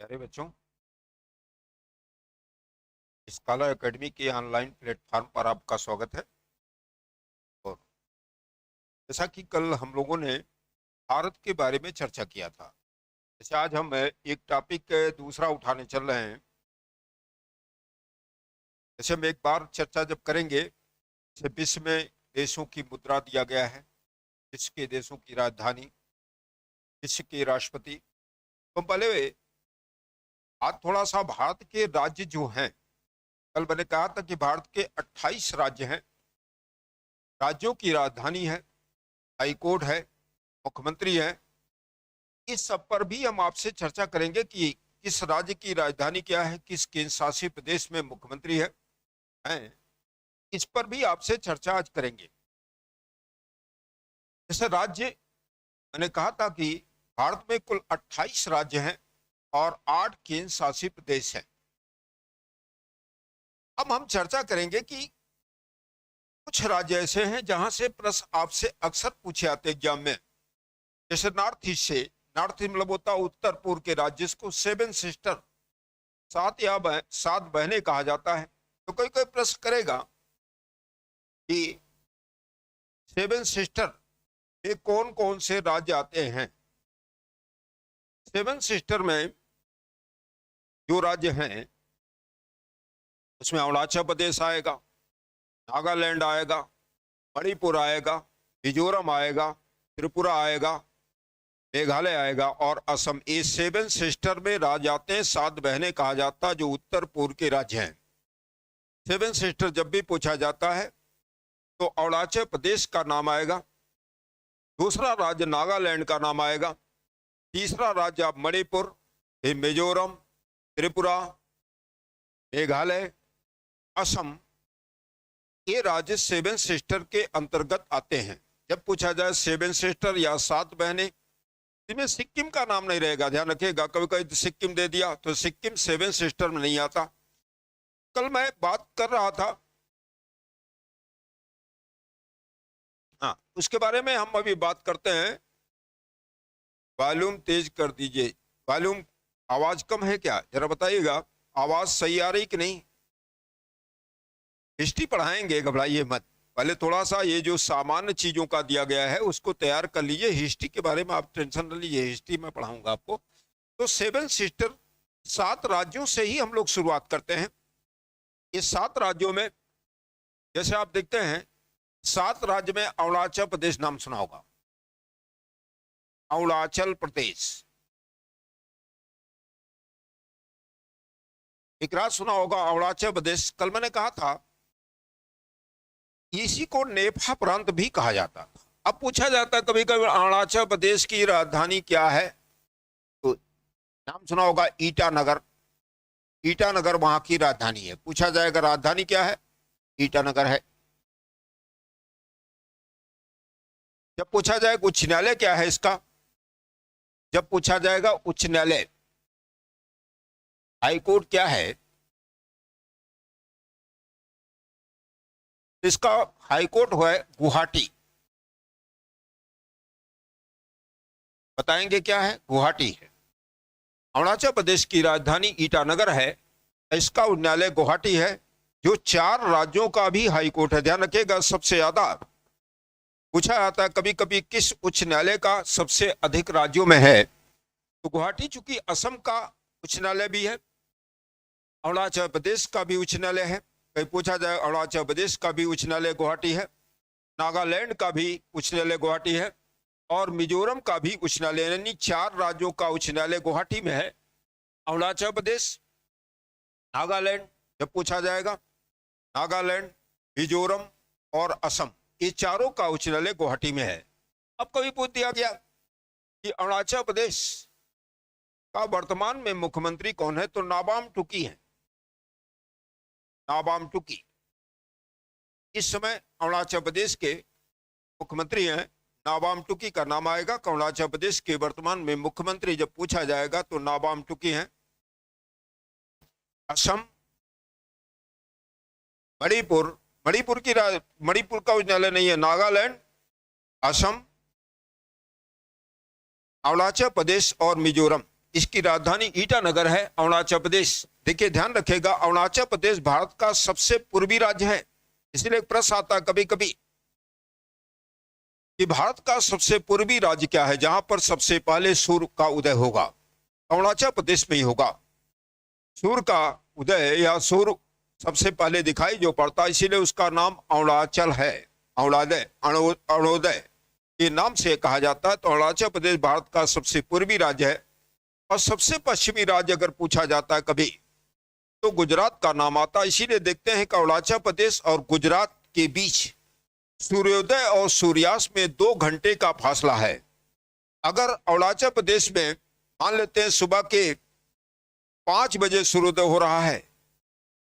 प्यारे बच्चों, scholar academy के ऑनलाइन प्लेटफॉर्म पर आपका स्वागत है। और जैसा कि कल हम लोगों ने भारत के बारे में चर्चा किया था, जैसे आज हम एक टॉपिक दूसरा उठाने चल रहे हैं। जैसे हम एक बार चर्चा जब करेंगे, जैसे विश्व में देशों की मुद्रा दिया गया है, विश्व के देशों की राजधानी, विश्व के राष्ट्रपति। तो पहले आज थोड़ा सा भारत के राज्य जो हैं, कल मैंने कहा था कि भारत के 28 राज्य हैं, राज्यों की राजधानी है, हाईकोर्ट है, मुख्यमंत्री है। इस सब पर भी हम आपसे चर्चा करेंगे कि किस राज्य की राजधानी क्या है, किस केंद्र शासित प्रदेश में मुख्यमंत्री है। इस पर भी आपसे चर्चा आज करेंगे। जैसे राज्य मैंने कहा था कि भारत में कुल 28 राज्य हैं और 8 केंद्र शासित प्रदेश हैं। अब हम चर्चा करेंगे कि कुछ राज्य ऐसे हैं जहां से प्रश्न आपसे अक्सर पूछे आते एग्जाम में। जैसे नॉर्थ ईस्ट से, नॉर्थ ईस्ट मतलब होता उत्तर पूर्व के राज्य, जिसको 7 सिस्टर, 7 बहनें कहा जाता है। तो कोई कोई प्रश्न करेगा कि 7 सिस्टर में कौन कौन से राज्य आते हैं। 7 सिस्टर में जो राज्य हैं उसमें अरुणाचल प्रदेश आएगा, नागालैंड आएगा, मणिपुर आएगा, मिजोरम आएगा, त्रिपुरा आएगा, मेघालय आएगा और असम। ये 7 सिस्टर में राज्य आते हैं, 7 बहनें कहा जाता है, जो उत्तर पूर्व के राज्य हैं। 7 सिस्टर जब भी पूछा जाता है तो अरुणाचल प्रदेश का नाम आएगा, दूसरा राज्य नागालैंड का नाम आएगा, तीसरा राज्य मणिपुर, फिर मिजोरम, त्रिपुरा, मेघालय, असम। ये राज्य 7 सिस्टर के अंतर्गत आते हैं। जब पूछा जाए 7 सिस्टर या 7 बहनें, इसमें सिक्किम का नाम नहीं रहेगा, ध्यान रखिएगा। कभी कभी सिक्किम दे दिया तो सिक्किम 7 सिस्टर में नहीं आता। कल मैं बात कर रहा था, हाँ, उसके बारे में हम अभी बात करते हैं। वॉल्यूम तेज कर दीजिए। वॉल्यूम, आवाज कम है क्या, जरा बताइएगा। आवाज सही आ रही कि नहीं? हिस्ट्री पढ़ाएंगे, घबराइए मत। पहले थोड़ा सा ये जो सामान्य चीजों का दिया गया है उसको तैयार कर लीजिए। हिस्ट्री के बारे में आप टेंशन न लीजिए, हिस्ट्री में पढ़ाऊंगा आपको। तो 7 सिस्टर, 7 राज्यों से ही हम लोग शुरुआत करते हैं। ये 7 राज्यों में जैसे आप देखते हैं, 7 राज्य में अरुणाचल प्रदेश नाम सुना होगा, अरुणाचल प्रदेश। एक राज सुना होगा, अरुणाचल प्रदेश। कल मैंने कहा था इसी को नेफा प्रांत भी कहा जाता था। अब पूछा जाता है कभी कभी अरुणाचल प्रदेश की राजधानी क्या है, तो नाम सुना होगा ईटानगर। ईटानगर वहां की राजधानी है। पूछा जाएगा राजधानी क्या है, ईटानगर है। जब पूछा जाएगा उच्च न्यायालय क्या है इसका, जब पूछा जाएगा उच्च न्यायालय, हाईकोर्ट क्या है, इसका हाईकोर्ट है गुवाहाटी। बताएंगे क्या है, गुवाहाटी है। अरुणाचल प्रदेश की राजधानी ईटानगर है, इसका उच्च न्यायालय गुवाहाटी है, जो 4 राज्यों का भी हाईकोर्ट है। ध्यान रखिएगा, सबसे ज्यादा पूछा जाता है कभी कभी किस उच्च न्यायालय का सबसे अधिक राज्यों में है, तो गुवाहाटी। चूंकि असम का उच्च न्यायालय भी है, अरुणाचल प्रदेश का भी उच्च न्यायालय है। कहीं पूछा जाए अरुणाचल प्रदेश का भी उच्च न्यायालय गुवाहाटी है, नागालैंड का भी उच्च न्यायालय गुवाहाटी है और मिजोरम का भी उच्च न्यायालय। यानी 4 राज्यों का उच्च न्यायालय गुवाहाटी में है। अरुणाचल प्रदेश, नागालैंड, जब पूछा जाएगा नागालैंड, मिजोरम और असम, ये चारों का उच्च न्यायालय गुवाहाटी में है। अब कभी पूछ दिया गया कि अरुणाचल प्रदेश का वर्तमान में मुख्यमंत्री कौन है, तो नाबाम टुकी है। नाबाम टुकी इस समय अरुणाचल प्रदेश के मुख्यमंत्री हैं। नाबाम टुकी का नाम आएगा। अरुणाचल प्रदेश के वर्तमान में मुख्यमंत्री जब पूछा जाएगा तो नाबाम टुकी हैं। असम, मणिपुर, मणिपुर का उच्च न्यायालय नहीं है। नागालैंड, असम, अरुणाचल प्रदेश और मिजोरम, इसकी राजधानी ईटानगर है, अरुणाचल प्रदेश। देखिए ध्यान रखेगा, अरुणाचल प्रदेश भारत का सबसे पूर्वी राज्य है। इसलिए एक प्रश्न आता है कभी कभी कि भारत का सबसे पूर्वी राज्य क्या है, जहां पर सबसे पहले सूर्य का उदय होगा। अरुणाचल प्रदेश में ही होगा। सूर्य का उदय या सूर्य सबसे पहले दिखाई जो पड़ता है, इसीलिए उसका नाम अरुणाचल है। अरुणोदय के नाम से कहा जाता है। तो अरुणाचल प्रदेश भारत का सबसे पूर्वी राज्य है। और सबसे पश्चिमी राज्य अगर पूछा जाता है कभी, तो गुजरात का नाम आता है। इसीलिए देखते हैं कि अरुणाचल प्रदेश और गुजरात के बीच सूर्योदय और सूर्यास्त में 2 घंटे का फासला है। अगर अरुणाचल प्रदेश में मान लेते हैं सुबह के 5 बजे सूर्योदय हो रहा है,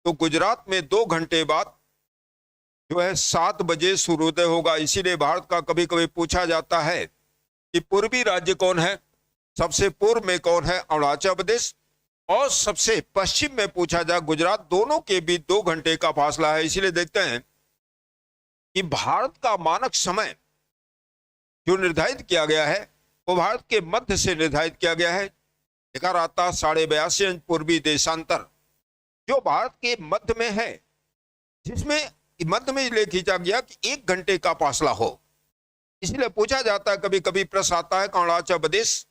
तो गुजरात में 2 घंटे बाद जो है 7 बजे सूर्योदय होगा। इसीलिए भारत का कभी कभी पूछा जाता है कि पूर्वी राज्य कौन है, सबसे पूर्व में कौन है, अरुणाचल प्रदेश, और सबसे पश्चिम में पूछा जाए गुजरात। दोनों के बीच 2 घंटे का फासला है। इसीलिए देखते हैं कि भारत का मानक समय जो निर्धारित किया गया है वो भारत के मध्य से निर्धारित किया गया है। लेकर आता 82.5 पूर्वी देशांतर जो भारत के मध्य में है, जिसमें मध्य में ले खींचा गया कि 1 घंटे का फासला हो। इसलिए पूछा जाता है कभी कभी प्रश्न आता है कि अरुणाचल प्रदेश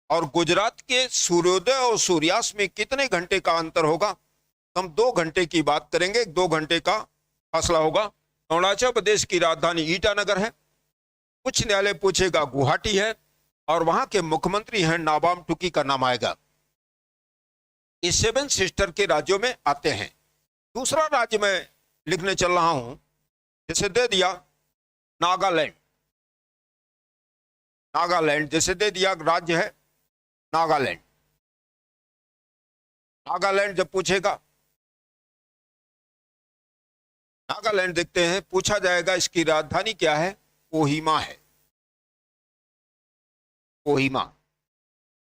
और गुजरात के सूर्योदय और सूर्यास्त में कितने घंटे का अंतर होगा। तो हम 2 घंटे की बात करेंगे, 2 घंटे का फासला होगा। अरुणाचल प्रदेश की राजधानी ईटानगर है। उच्च न्यायालय पूछेगा गुवाहाटी है, और वहां के मुख्यमंत्री हैं नाबाम टुकी का नाम आएगा। ये 7 सिस्टर के राज्यों में आते हैं। दूसरा राज्य मैं लिखने चल रहा हूं, जैसे दे दिया नागालैंड। नागालैंड जैसे दे दिया राज्य है नागालैंड। नागालैंड जब पूछेगा, नागालैंड देखते हैं, पूछा जाएगा इसकी राजधानी क्या है, कोहिमा है। कोहिमा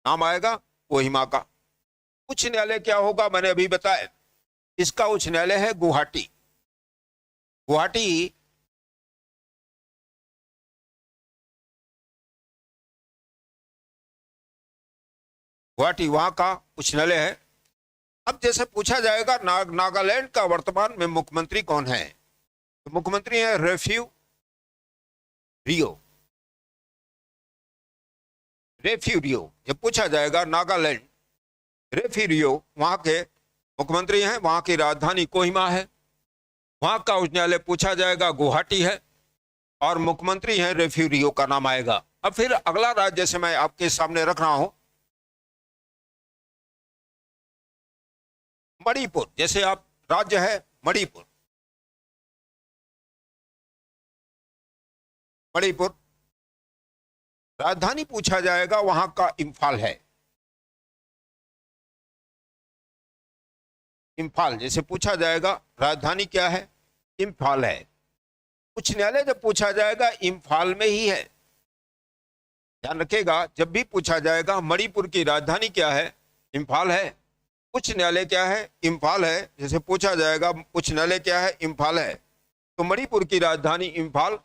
नाम आएगा कोहिमा का। उच्च न्यायालय क्या होगा मैंने अभी बताया, इसका उच्च न्यायालय है गुवाहाटी। गुवाहाटी गुवाहाटी वहां का उच्च न्यायालय है। अब जैसे पूछा जाएगा नागालैंड का वर्तमान में मुख्यमंत्री कौन है, तो मुख्यमंत्री है रेफ्यू रियो। रेफ्यूरियो जब पूछा जाएगा नागालैंड, रेफ्यूरियो वहां के मुख्यमंत्री हैं। वहां की राजधानी कोहिमा है। वहां का उच्च न्यायालय पूछा जाएगा गुवाहाटी है, और मुख्यमंत्री हैं रेफ्यूरियो का नाम आएगा। अब फिर अगला राज्य जैसे मैं आपके सामने रख रहा हूं, मणिपुर। जैसे आप राज्य है मणिपुर। मणिपुर राजधानी पूछा जाएगा वहां का इंफाल है। इंफाल जैसे पूछा जाएगा राजधानी क्या है, इंफाल है। उच्च न्यायालय जब पूछा जाएगा इंफाल में ही है। ध्यान रखिएगा, जब भी पूछा जाएगा मणिपुर की राजधानी क्या है, इंफाल है। उच्च न्यायालय क्या है, इंफाल है। जैसे पूछा जाएगा उच्च न्यायालय क्या है, इंफाल है, तो मणिपुर की राजधानी इंफाल।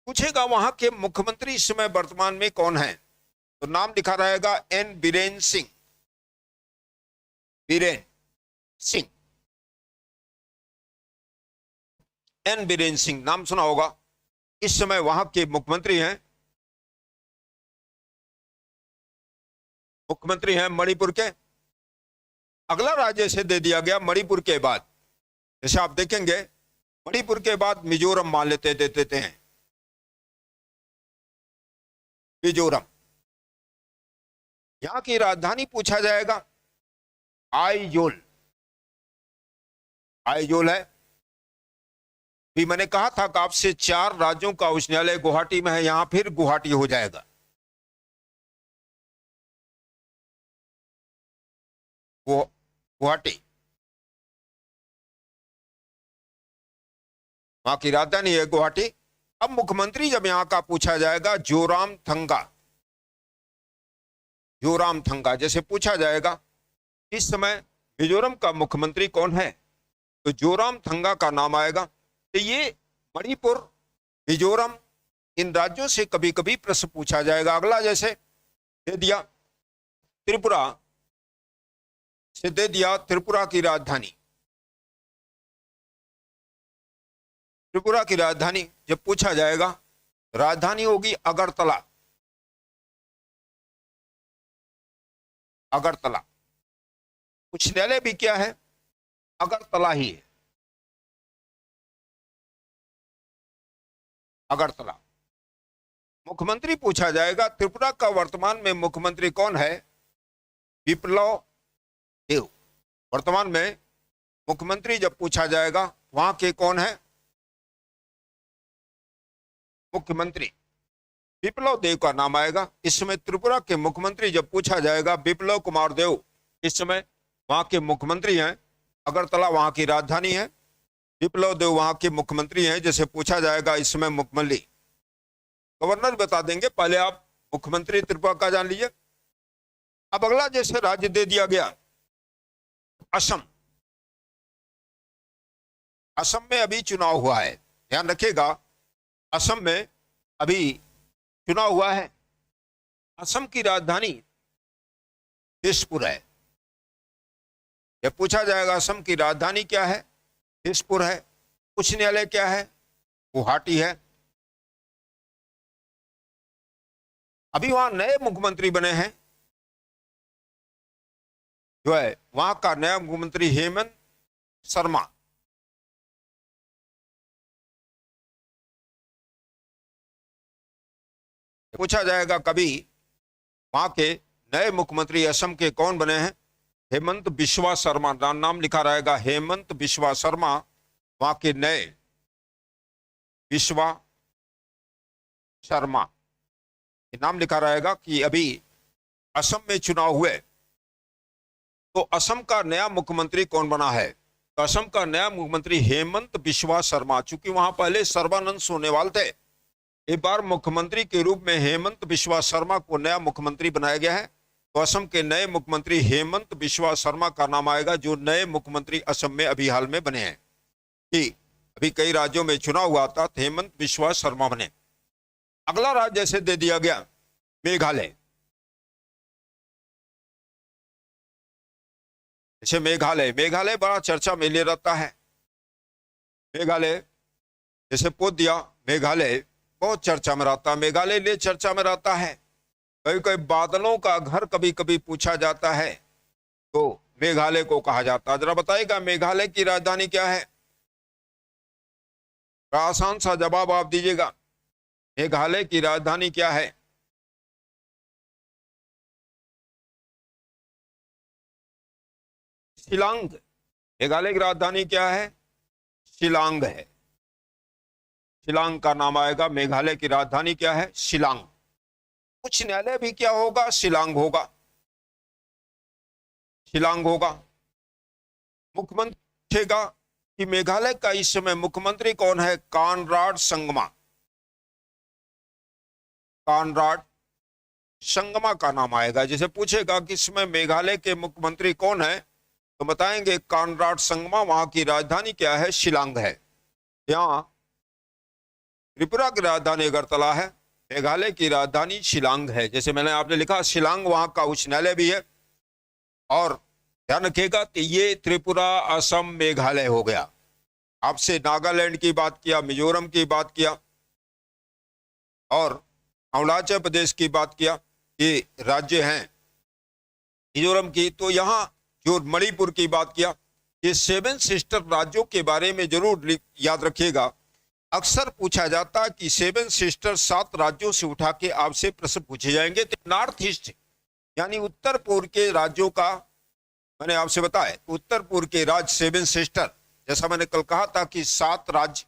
पूछेगा वहां के मुख्यमंत्री इस समय वर्तमान में कौन है, तो नाम लिखा रहेगा एन बीरेन सिंह। बीरेन सिंह, एन बीरेन सिंह नाम सुना होगा। इस समय वहां के मुख्यमंत्री हैं, मुख्यमंत्री हैं मणिपुर के। अगला राज्य से दे दिया गया मणिपुर के बाद, जैसे आप देखेंगे मणिपुर के बाद मिजोरम मान लेते देते हैं। मिजोरम, यहां की राजधानी पूछा जाएगा आइजोल। आइजोल है। भी मैंने कहा था कि आपसे 4 राज्यों का उच्च न्यायालय गुवाहाटी में है, यहां फिर गुवाहाटी हो जाएगा। गुवाहाटी वहां की राजधानी है गुवाहाटी। अब मुख्यमंत्री जब यहां का पूछा जाएगा जोरामथंगा। जोरामथंगा जैसे पूछा जाएगा इस समय मिजोरम का मुख्यमंत्री कौन है, तो जोरामथंगा का नाम आएगा। तो ये मणिपुर, मिजोरम, इन राज्यों से कभी कभी प्रश्न पूछा जाएगा। अगला जैसे दे दिया त्रिपुरा। से दे दिया त्रिपुरा की राजधानी। त्रिपुरा की राजधानी जब पूछा जाएगा, राजधानी होगी अगरतला। अगरतला। उच्च न्यायालय भी क्या है? अगरतला ही है। अगरतला। मुख्यमंत्री पूछा जाएगा, त्रिपुरा का वर्तमान में मुख्यमंत्री कौन है? विप्लव देव। वर्तमान में मुख्यमंत्री जब पूछा जाएगा, वहां के कौन है मुख्यमंत्री? विप्लव देव का नाम आएगा। इस समय त्रिपुरा के मुख्यमंत्री जब पूछा जाएगा, विप्लव कुमार देव इस समय वहां के मुख्यमंत्री हैं। अगरतला वहां की राजधानी है, विप्लव देव वहां के मुख्यमंत्री हैं। जैसे पूछा जाएगा इस समय मुख्यमंत्री, गवर्नर बता देंगे, पहले आप मुख्यमंत्री त्रिपुरा का जान लीजिए। अब अगला जैसे राज्य दे दिया गया असम। असम में अभी चुनाव हुआ है, ध्यान रखिएगा, असम में अभी चुनाव हुआ है। असम की राजधानी दिसपुर है। जब पूछा जाएगा असम की राजधानी क्या है, दिसपुर है। उच्च न्यायालय क्या है? गुवाहाटी है। अभी वहां नए मुख्यमंत्री बने हैं, जो है वहां का नया मुख्यमंत्री हेमंत शर्मा। पूछा जाएगा कभी वहां के नए मुख्यमंत्री असम के कौन बने हैं? हेमंत बिश्वा शर्मा। नाम लिखा रहेगा हेमंत बिश्वा शर्मा, वहां के नए बिश्वा शर्मा, ये नाम लिखा रहेगा कि अभी असम में चुनाव हुए तो असम का नया मुख्यमंत्री कौन बना है? तो असम का नया मुख्यमंत्री हेमंत बिश्वा शर्मा। चूंकि वहां पहले सर्बानंद सोनोवाल थे, एक बार मुख्यमंत्री के रूप में हेमंत बिश्वा शर्मा को नया मुख्यमंत्री बनाया गया है। तो असम के नए मुख्यमंत्री हेमंत बिश्वा शर्मा का नाम आएगा, जो नए मुख्यमंत्री असम में अभी हाल में बने हैं। कि अभी कई राज्यों में चुनाव हुआ था, तो हेमंत बिश्वा शर्मा बने। अगला राज्य जैसे दे दिया गया मेघालय। जैसे मेघालय, मेघालय बड़ा चर्चा में ले रहता है। मेघालय जैसे पोत दिया, मेघालय बहुत चर्चा में रहता है। मेघालय लिए चर्चा में रहता है, कभी कभी बादलों का घर कभी कभी पूछा जाता है, तो मेघालय को कहा जाता है। जरा बताइएगा मेघालय की राजधानी क्या है? आसान सा जवाब आप दीजिएगा, मेघालय की राजधानी क्या है? शिलांग। मेघालय की राजधानी क्या है? शिलांग है। शिलांग का नाम आएगा। मेघालय की राजधानी क्या है? शिलांग। उच्च न्यायालय भी क्या होगा? शिलांग होगा। शिलांग होगा। मुख्यमंत्री पूछेगा कि मेघालय का इस समय मुख्यमंत्री कौन है? कॉनराड संगमा। कॉनराड संगमा का नाम आएगा। जैसे पूछेगा कि इस समय मेघालय के मुख्यमंत्री कौन है, तो बताएंगे कॉनराड संगमा। वहां की राजधानी क्या है? शिलांग है। यहाँ त्रिपुरा की राजधानी अगरतला है, मेघालय की राजधानी शिलांग है। जैसे मैंने आपने लिखा शिलांग वहां का उच्च न्यायालय भी है। और ध्यान रखिएगा कि ये त्रिपुरा, असम, मेघालय हो गया। आपसे नागालैंड की बात किया, मिजोरम की बात किया और अरुणाचल प्रदेश की बात किया, ये राज्य हैं मिजोरम की। तो यहाँ जो मणिपुर की बात किया, ये 7 सिस्टर राज्यों के बारे में जरूर याद रखिएगा। अक्सर पूछा जाता है कि 7 सिस्टर 7 राज्यों से उठा के आपसे प्रश्न पूछे जाएंगे। तो नॉर्थ ईस्ट यानी उत्तर पूर्व के राज्यों का मैंने आपसे बताया, उत्तर पूर्व के राज्य 7 सिस्टर, जैसा मैंने कल कहा था कि 7 राज्य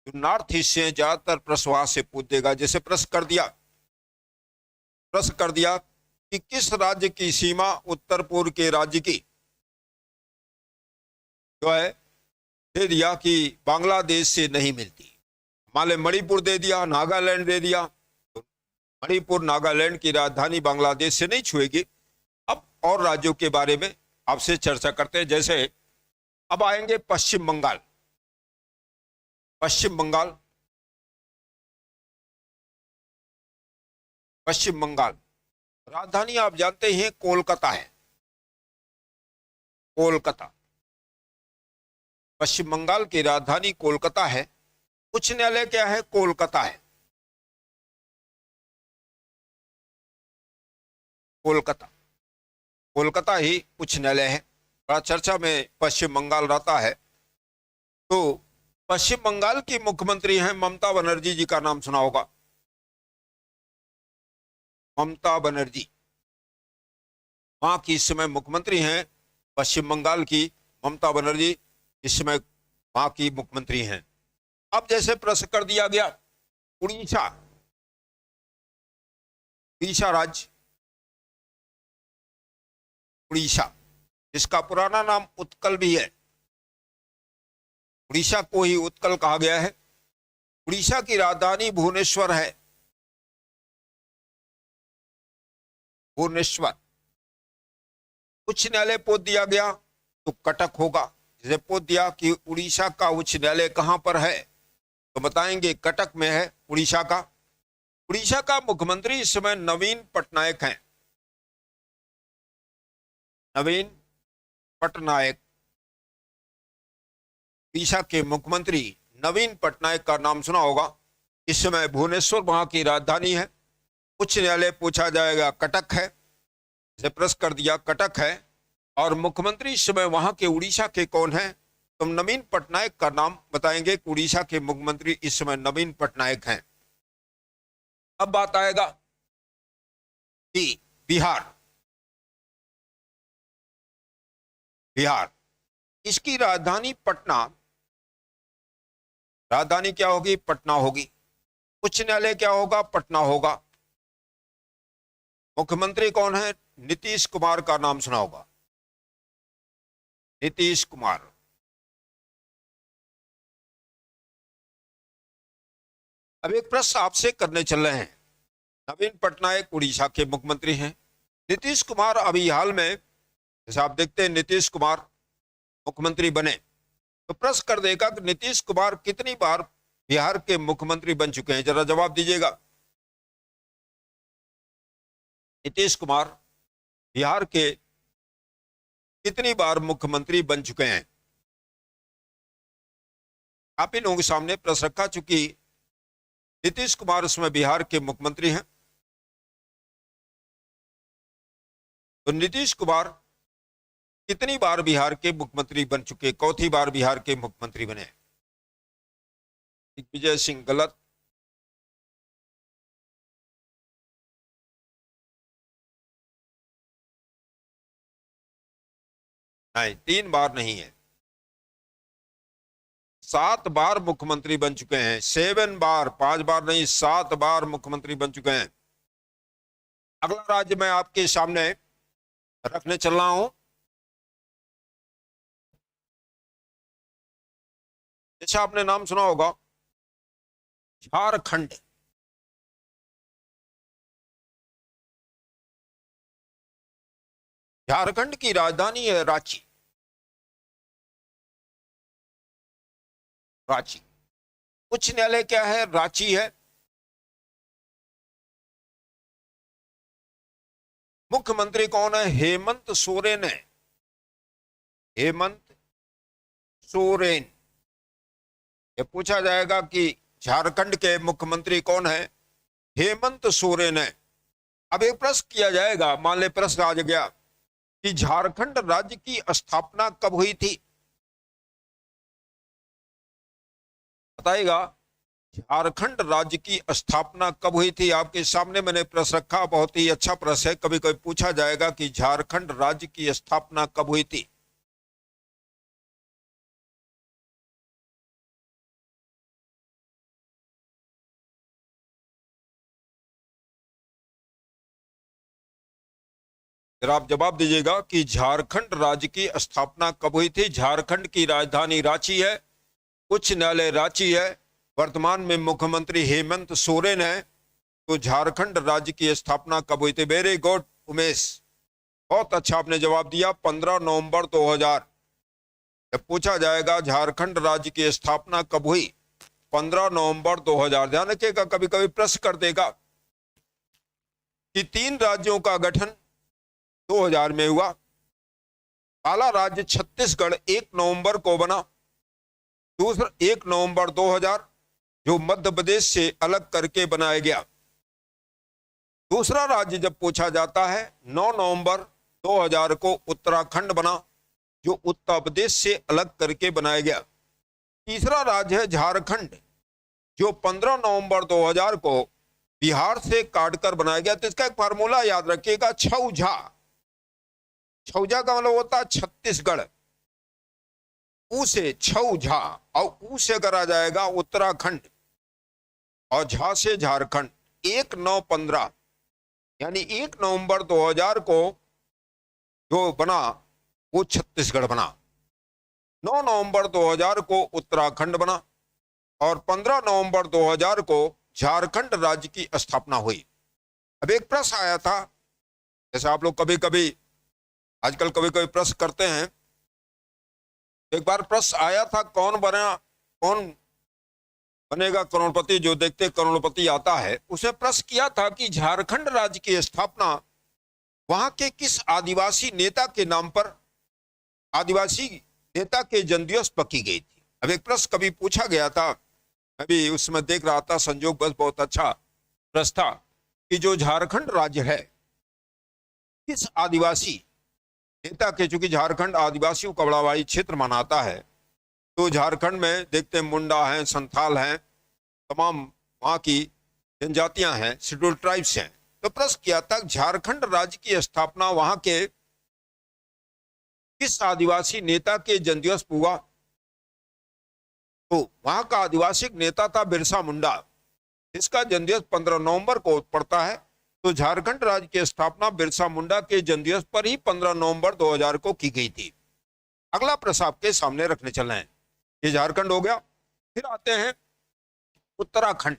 जो नॉर्थ ईस्ट से ज्यादातर प्रश्न वहां से पूछ देगा। जैसे प्रश्न कर दिया कि किस राज्य की सीमा उत्तर पूर्व के राज्य की जो है दे दिया कि बांग्लादेश से नहीं मिलती। मान ले मणिपुर दे दिया, नागालैंड दे दिया, तो मणिपुर नागालैंड की राजधानी बांग्लादेश से नहीं छुएगी। अब और राज्यों के बारे में आपसे चर्चा करते हैं। जैसे अब आएंगे पश्चिम बंगाल। पश्चिम बंगाल, पश्चिम बंगाल राजधानी आप जानते हैं कोलकाता है। कोलकाता। पश्चिम बंगाल की राजधानी कोलकाता है, उच्च न्यायालय क्या है? कोलकाता है। कोलकाता, कोलकाता ही उच्च न्यायालय है। बड़ा चर्चा में पश्चिम बंगाल रहता है। तो पश्चिम बंगाल की मुख्यमंत्री हैं ममता बनर्जी जी, का नाम सुना होगा। ममता बनर्जी वहां की इस समय मुख्यमंत्री हैं। पश्चिम बंगाल की ममता बनर्जी इस समय वहां की मुख्यमंत्री हैं। अब जैसे प्रश्न कर दिया गया, उड़ीसा, उड़ीसा राज्य, उड़ीसा जिसका पुराना नाम उत्कल भी है, उड़ीसा को ही उत्कल कहा गया है। उड़ीसा की राजधानी भुवनेश्वर है। भुवनेश्वर। उच्च न्यायालय पोत दिया गया तो कटक होगा। जैसे पोत दिया कि उड़ीसा का उच्च न्यायालय कहां पर है, तो बताएंगे कटक में है उड़ीसा का। उड़ीसा का मुख्यमंत्री इस समय नवीन पटनायक हैं। नवीन पटनायक, उड़ीसा के मुख्यमंत्री नवीन पटनायक का नाम सुना होगा। इस समय भुवनेश्वर वहां की राजधानी है। उच्च न्यायालय पूछा जाएगा कटक है, जैसे प्रश्न कर दिया कटक है, और मुख्यमंत्री इस समय वहां के उड़ीसा के कौन है, तो नवीन पटनायक का नाम बताएंगे। उड़ीसा के मुख्यमंत्री इस समय नवीन पटनायक हैं। अब बात आएगा कि बिहार, बिहार इसकी राजधानी पटना, राजधानी क्या होगी? पटना होगी। उच्च न्यायालय क्या होगा? पटना होगा। मुख्यमंत्री कौन है? नीतीश कुमार का नाम सुना होगा। नीतीश कुमार। अब एक प्रश्न आपसे करने चल रहे हैं। नवीन पटनायक उड़ीसा के मुख्यमंत्री हैं। नीतीश कुमार अभी हाल में, जैसे आप देखते हैं, नीतीश कुमार मुख्यमंत्री बने, तो प्रश्न कर देगा कि नीतीश कुमार कितनी बार बिहार के मुख्यमंत्री बन चुके हैं? जरा जवाब दीजिएगा। नीतीश कुमार बिहार के कितनी बार मुख्यमंत्री बन चुके हैं? आप इन लोगों के सामने प्रश्न रखा, चूंकि नीतीश कुमार उसमें बिहार के मुख्यमंत्री हैं, तो नीतीश कुमार कितनी बार बिहार के मुख्यमंत्री बन चुके, चौथी बार बिहार के मुख्यमंत्री बने? दिग्विजय सिंह गलत। नहीं, 3 बार नहीं है, 7 बार मुख्यमंत्री बन चुके हैं। 7 बार, 5 बार नहीं, 7 बार मुख्यमंत्री बन चुके हैं। अगला राज्य मैं आपके सामने रखने चल रहा हूं, जैसे आपने नाम सुना होगा झारखंड। झारखंड की राजधानी है रांची। रांची। उच्च न्यायालय क्या है? रांची है। मुख्यमंत्री कौन है? हेमंत सोरेन है। हेमंत सोरेन। ये पूछा जाएगा कि झारखंड के मुख्यमंत्री कौन है? हेमंत सोरेन है। अब एक प्रश्न किया जाएगा, मान ले प्रश्न आ गया कि झारखंड राज्य की स्थापना कब हुई थी? बताइएगा, झारखंड राज्य की स्थापना कब हुई थी? आपके सामने मैंने प्रश्न रखा, बहुत ही अच्छा प्रश्न है। कभी कभी पूछा जाएगा कि झारखंड राज्य की स्थापना कब हुई थी? जरा आप जवाब दीजिएगा कि झारखंड राज्य की स्थापना कब हुई थी? झारखंड की राजधानी रांची है, उच्च न्यायालय रांची है, वर्तमान में मुख्यमंत्री हेमंत सोरेन है। तो झारखंड राज्य की स्थापना कब हुई थी? वेरी गुड उमेश, बहुत अच्छा आपने जवाब दिया। 15 नवंबर 2000। जब पूछा जाएगा झारखंड राज्य की स्थापना कब हुई, 15 नवंबर 2000। ध्यान रखिएगा, कभी कभी प्रश्न कर देगा कि 3 राज्यों का गठन 2000 में हुआ, पहला राज्य छत्तीसगढ़ 1 नवंबर को बना। दूसरा 1 नवंबर 2000 जो मध्य प्रदेश से अलग करके बनाया गया। दूसरा राज्य जब पूछा जाता है 9 नवंबर 2000 को उत्तराखंड बना, जो उत्तर प्रदेश से अलग करके बनाया गया। तीसरा राज्य है झारखंड, जो 15 नवंबर 2000 को बिहार से काटकर बनाया गया। तो इसका एक फार्मूला याद रखिएगा, छौझा। छौझा का मतलब होता है छत्तीसगढ़, ऊ से छौझा, और ऊ से करा जाएगा उत्तराखंड, और झा से झारखंड। 1-9-15 यानी 1 नवंबर 2000 को जो बना वो छत्तीसगढ़ बना। 9 नवंबर 2000 को उत्तराखंड बना, और 15 नवंबर 2000 को झारखंड राज्य की स्थापना हुई। अब एक प्रश्न आया था, जैसे आप लोग कभी कभी आजकल कभी कभी प्रश्न करते हैं। एक बार प्रश्न आया था, कौन बनेगा करोड़पति, जो देखते करोड़पति आता है। उसने प्रश्न किया था कि झारखंड राज्य की स्थापना वहां के किस आदिवासी नेता के नाम पर, आदिवासी नेता के जन्मदिवस पर की गई थी। अब एक प्रश्न कभी पूछा गया था, मैं भी उसमें देख रहा था, संजोग बस बहुत अच्छा प्रश्न था कि जो झारखंड राज्य है किस आदिवासी नेता के, चूंकि झारखंड आदिवासियों का बड़ा भारी क्षेत्र मनाता है, तो झारखंड में देखते हैं मुंडा हैं, संथाल हैं, तमाम वहां की जनजातियां हैं, शेड्यूल ट्राइब्स हैं। तो प्रश्न किया था झारखंड राज्य की स्थापना वहां के किस आदिवासी नेता के जन्मदिवस पर हुआ। तो वहां का आदिवासी नेता था बिरसा मुंडा, इसका जन्मदिवस 15 नवंबर को पड़ता है। तो झारखंड राज्य की स्थापना बिरसा मुंडा के जन्मदिवस पर ही 15 नवंबर 2000 को की गई थी। अगला प्रश्न आपके सामने रखने चल रहे हैं। ये झारखंड हो गया। फिर आते हैं उत्तराखंड।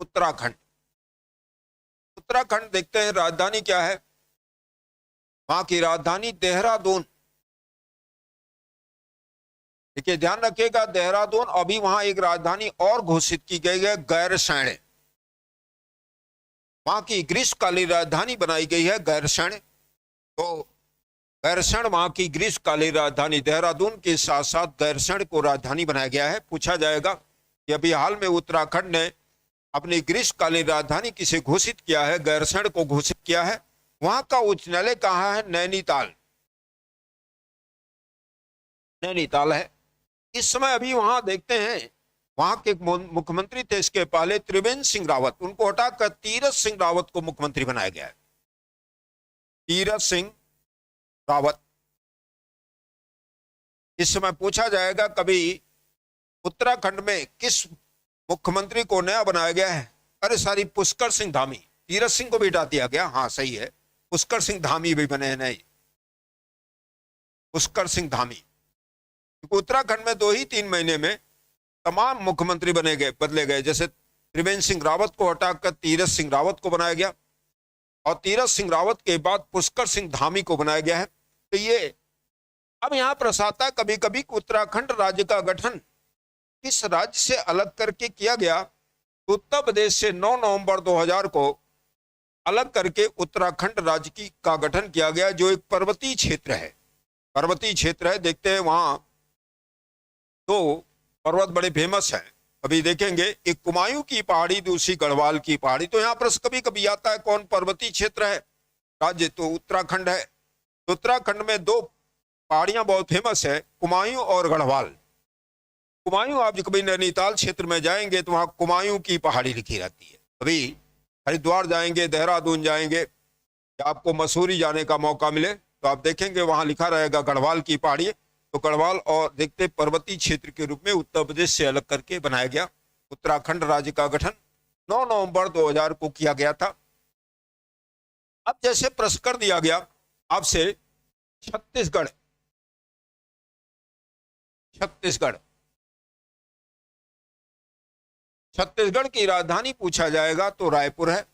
उत्तराखंड उत्तराखंड देखते हैं राजधानी क्या है। वहां की राजधानी देहरादून। देखिए ध्यान रखिएगा, देहरादून। अभी वहां एक राजधानी और घोषित की गई है, गैरसैंण। वहां की ग्रीष्मकालीन राजधानी बनाई गई है गैरसैंण। तो गैरसैंण वहां की ग्रीष्मकालीन राजधानी, देहरादून के साथ साथ गैरसैंण को राजधानी बनाया गया है। पूछा जाएगा कि अभी हाल में उत्तराखंड ने अपनी ग्रीष्मकालीन राजधानी किसे घोषित किया है, गैरसैंण को घोषित किया है। वहां का उच्च न्यायालय कहाँ है, नैनीताल। नैनीताल है इस समय। अभी वहां देखते हैं, वहां के मुख्यमंत्री थे इसके पहले त्रिवेंद्र सिंह रावत, उनको हटाकर तीरथ सिंह रावत को मुख्यमंत्री बनाया गया है। तीरथ सिंह रावत। इस समय पूछा जाएगा कभी उत्तराखंड में किस मुख्यमंत्री को नया बनाया गया है। अरे सारी, पुष्कर सिंह धामी। तीरथ सिंह को भी हटा दिया गया, हाँ सही है, पुष्कर सिंह धामी भी बने हैं। नहीं, पुष्कर सिंह धामी। उत्तराखंड में 2 ही 3 महीने में तमाम मुख्यमंत्री बदले गए। जैसे त्रिवेंद्र सिंह रावत को हटाकर तीरथ सिंह रावत को बनाया गया, और तीरथ सिंह रावत के बाद पुष्कर सिंह धामी को बनाया गया है। तो ये अब यहां प्रश्न आता है कभी कभी उत्तराखंड राज्य का गठन किस राज्य से अलग करके किया गया। उत्तर प्रदेश से 9 नवंबर 2000 को अलग करके उत्तराखंड राज्य का गठन किया गया, जो एक पर्वतीय क्षेत्र है। पर्वतीय क्षेत्र है, देखते हैं वहां तो पर्वत बड़े फेमस हैं। अभी देखेंगे, एक कुमायूं की पहाड़ी, दूसरी गढ़वाल की पहाड़ी। तो यहाँ प्रश्न कभी कभी आता है कौन पर्वतीय क्षेत्र है राज्य, तो उत्तराखंड है। तो उत्तराखंड में 2 पहाड़ियां बहुत फेमस है, कुमायूं और गढ़वाल। कुमायूं, आप कभी नैनीताल क्षेत्र में जाएंगे तो वहां कुमायूं की पहाड़ी लिखी रहती है। अभी हरिद्वार जाएंगे, देहरादून जाएंगे, या आपको मसूरी जाने का मौका मिले तो आप देखेंगे वहां लिखा रहेगा गढ़वाल की पहाड़ी। तो गढ़वाल और देखते पर्वतीय क्षेत्र के रूप में उत्तर प्रदेश से अलग करके बनाया गया। उत्तराखंड राज्य का गठन 9 नवंबर 2000 को किया गया था। अब जैसे प्रश्न कर दिया गया आपसे छत्तीसगढ़। छत्तीसगढ़ छत्तीसगढ़ की राजधानी पूछा जाएगा तो रायपुर है,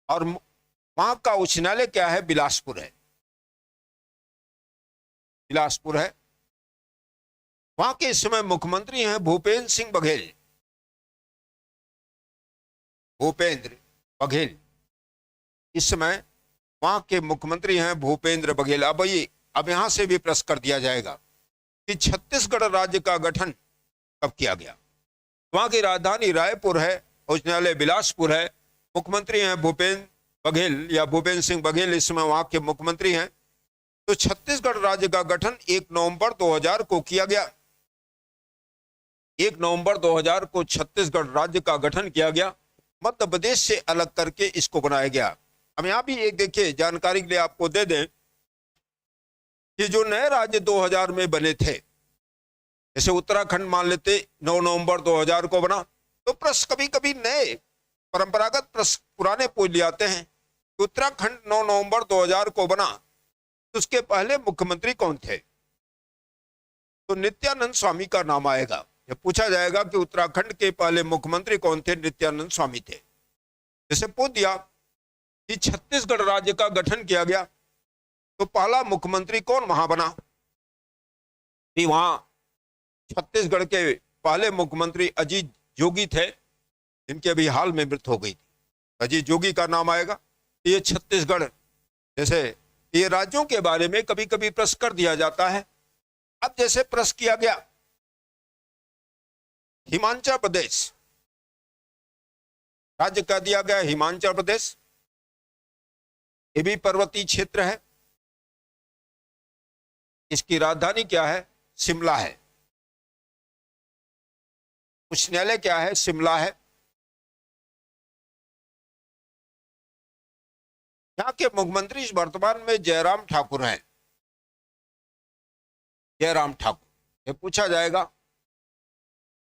और वहां का उच्च न्यायालय क्या है, बिलासपुर है। बिलासपुर है। वहां के इस समय मुख्यमंत्री हैं भूपेंद्र सिंह बघेल। भूपेंद्र बघेल। इस समय वहां के मुख्यमंत्री हैं भूपेंद्र बघेल। अब यहां से भी प्रश्न कर दिया जाएगा कि छत्तीसगढ़ राज्य का गठन कब किया गया। वहां की राजधानी रायपुर है, उच्च न्यायालय बिलासपुर है, मुख्यमंत्री हैं भूपेंद्र बघेल या भूपेंद्र सिंह बघेल इस समय वहां के मुख्यमंत्री हैं। तो छत्तीसगढ़ राज्य का गठन 1 नवंबर 2000 को किया गया। 1 नवंबर 2000 को छत्तीसगढ़ राज्य का गठन किया गया, मध्य प्रदेश से अलग करके इसको बनाया गया। अब यहां भी एक देखिए जानकारी के लिए आपको दे दें कि जो नए राज्य 2000 में बने थे, जैसे उत्तराखंड मान लेते 9 नवंबर 2000 को बना, तो प्रश्न कभी कभी नए परंपरागत प्रश्न पुराने पूछ ले आते हैं। उत्तराखंड 9 नवंबर 2000 को बना, तो उसके पहले मुख्यमंत्री कौन थे? तो नित्यानंद स्वामी का नाम आएगा। जब पूछा जाएगा कि उत्तराखंड के पहले मुख्यमंत्री कौन थे, नित्यानंद स्वामी थे। जैसे पूछ दिया कि छत्तीसगढ़ राज्य का गठन किया गया, तो पहला मुख्यमंत्री कौन वहां बना? कि वहां छत्तीसगढ़ के पहले मुख्यमंत्री अजीत जोगी थे, जिनकी अभी हाल में मृत्यु हो गई थी। अजीत जोगी का नाम आएगा। ये छत्तीसगढ़, जैसे ये राज्यों के बारे में कभी कभी प्रश्न कर दिया जाता है। अब जैसे प्रश्न किया गया हिमाचल प्रदेश राज्य का दिया गया, हिमाचल प्रदेश ये भी पर्वतीय क्षेत्र है। इसकी राजधानी क्या है? शिमला है। उच्च न्यायालय क्या है? शिमला है। यहां के मुख्यमंत्री वर्तमान में जयराम ठाकुर हैं। जयराम ठाकुर। ये पूछा जाएगा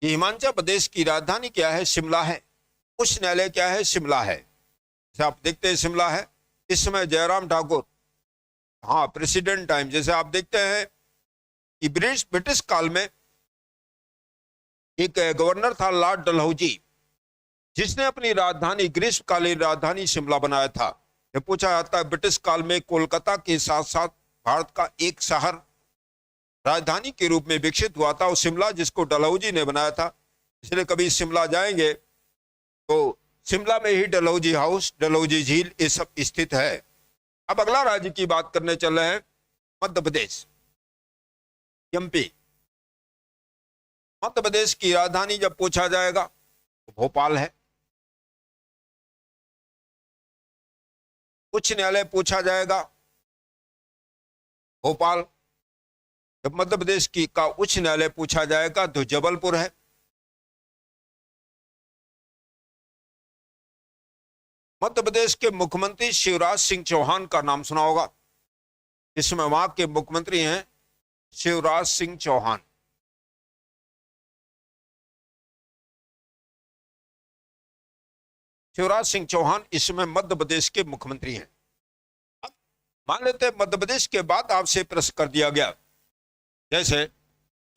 कि हिमाचल प्रदेश की राजधानी क्या है? शिमला है। उच्च न्यायालय क्या है? शिमला है। जैसे आप देखते हैं शिमला है। इस समय जयराम ठाकुर, हाँ, प्रेसिडेंट टाइम, जैसे आप देखते हैं कि ब्रिटिश काल में एक गवर्नर था लॉर्ड डलहौजी, जिसने अपनी राजधानी ग्रीष्मकालीन राजधानी शिमला बनाया था। यह पूछा जाता है ब्रिटिश काल में कोलकाता के साथ साथ भारत का एक शहर राजधानी के रूप में विकसित हुआ था, और शिमला जिसको डलहौजी ने बनाया था। इसलिए कभी शिमला जाएंगे तो शिमला में ही डलहौजी हाउस, डलहौजी झील, ये सब स्थित है। अब अगला राज्य की बात करने चल रहे हैं, मध्य प्रदेश, एमपी। मध्य प्रदेश की राजधानी जब पूछा जाएगा तो भोपाल है। उच्च न्यायालय पूछा जाएगा भोपाल। जब मध्य प्रदेश की का उच्च न्यायालय पूछा जाएगा तो जबलपुर है। मध्य प्रदेश के मुख्यमंत्री शिवराज सिंह चौहान का नाम सुना होगा। इसमें वहां के मुख्यमंत्री हैं शिवराज सिंह चौहान। शिवराज सिंह चौहान इस समय मध्य प्रदेश के मुख्यमंत्री हैं। अब मान लेते हैं मध्य प्रदेश के बाद आपसे प्रश्न कर दिया गया, जैसे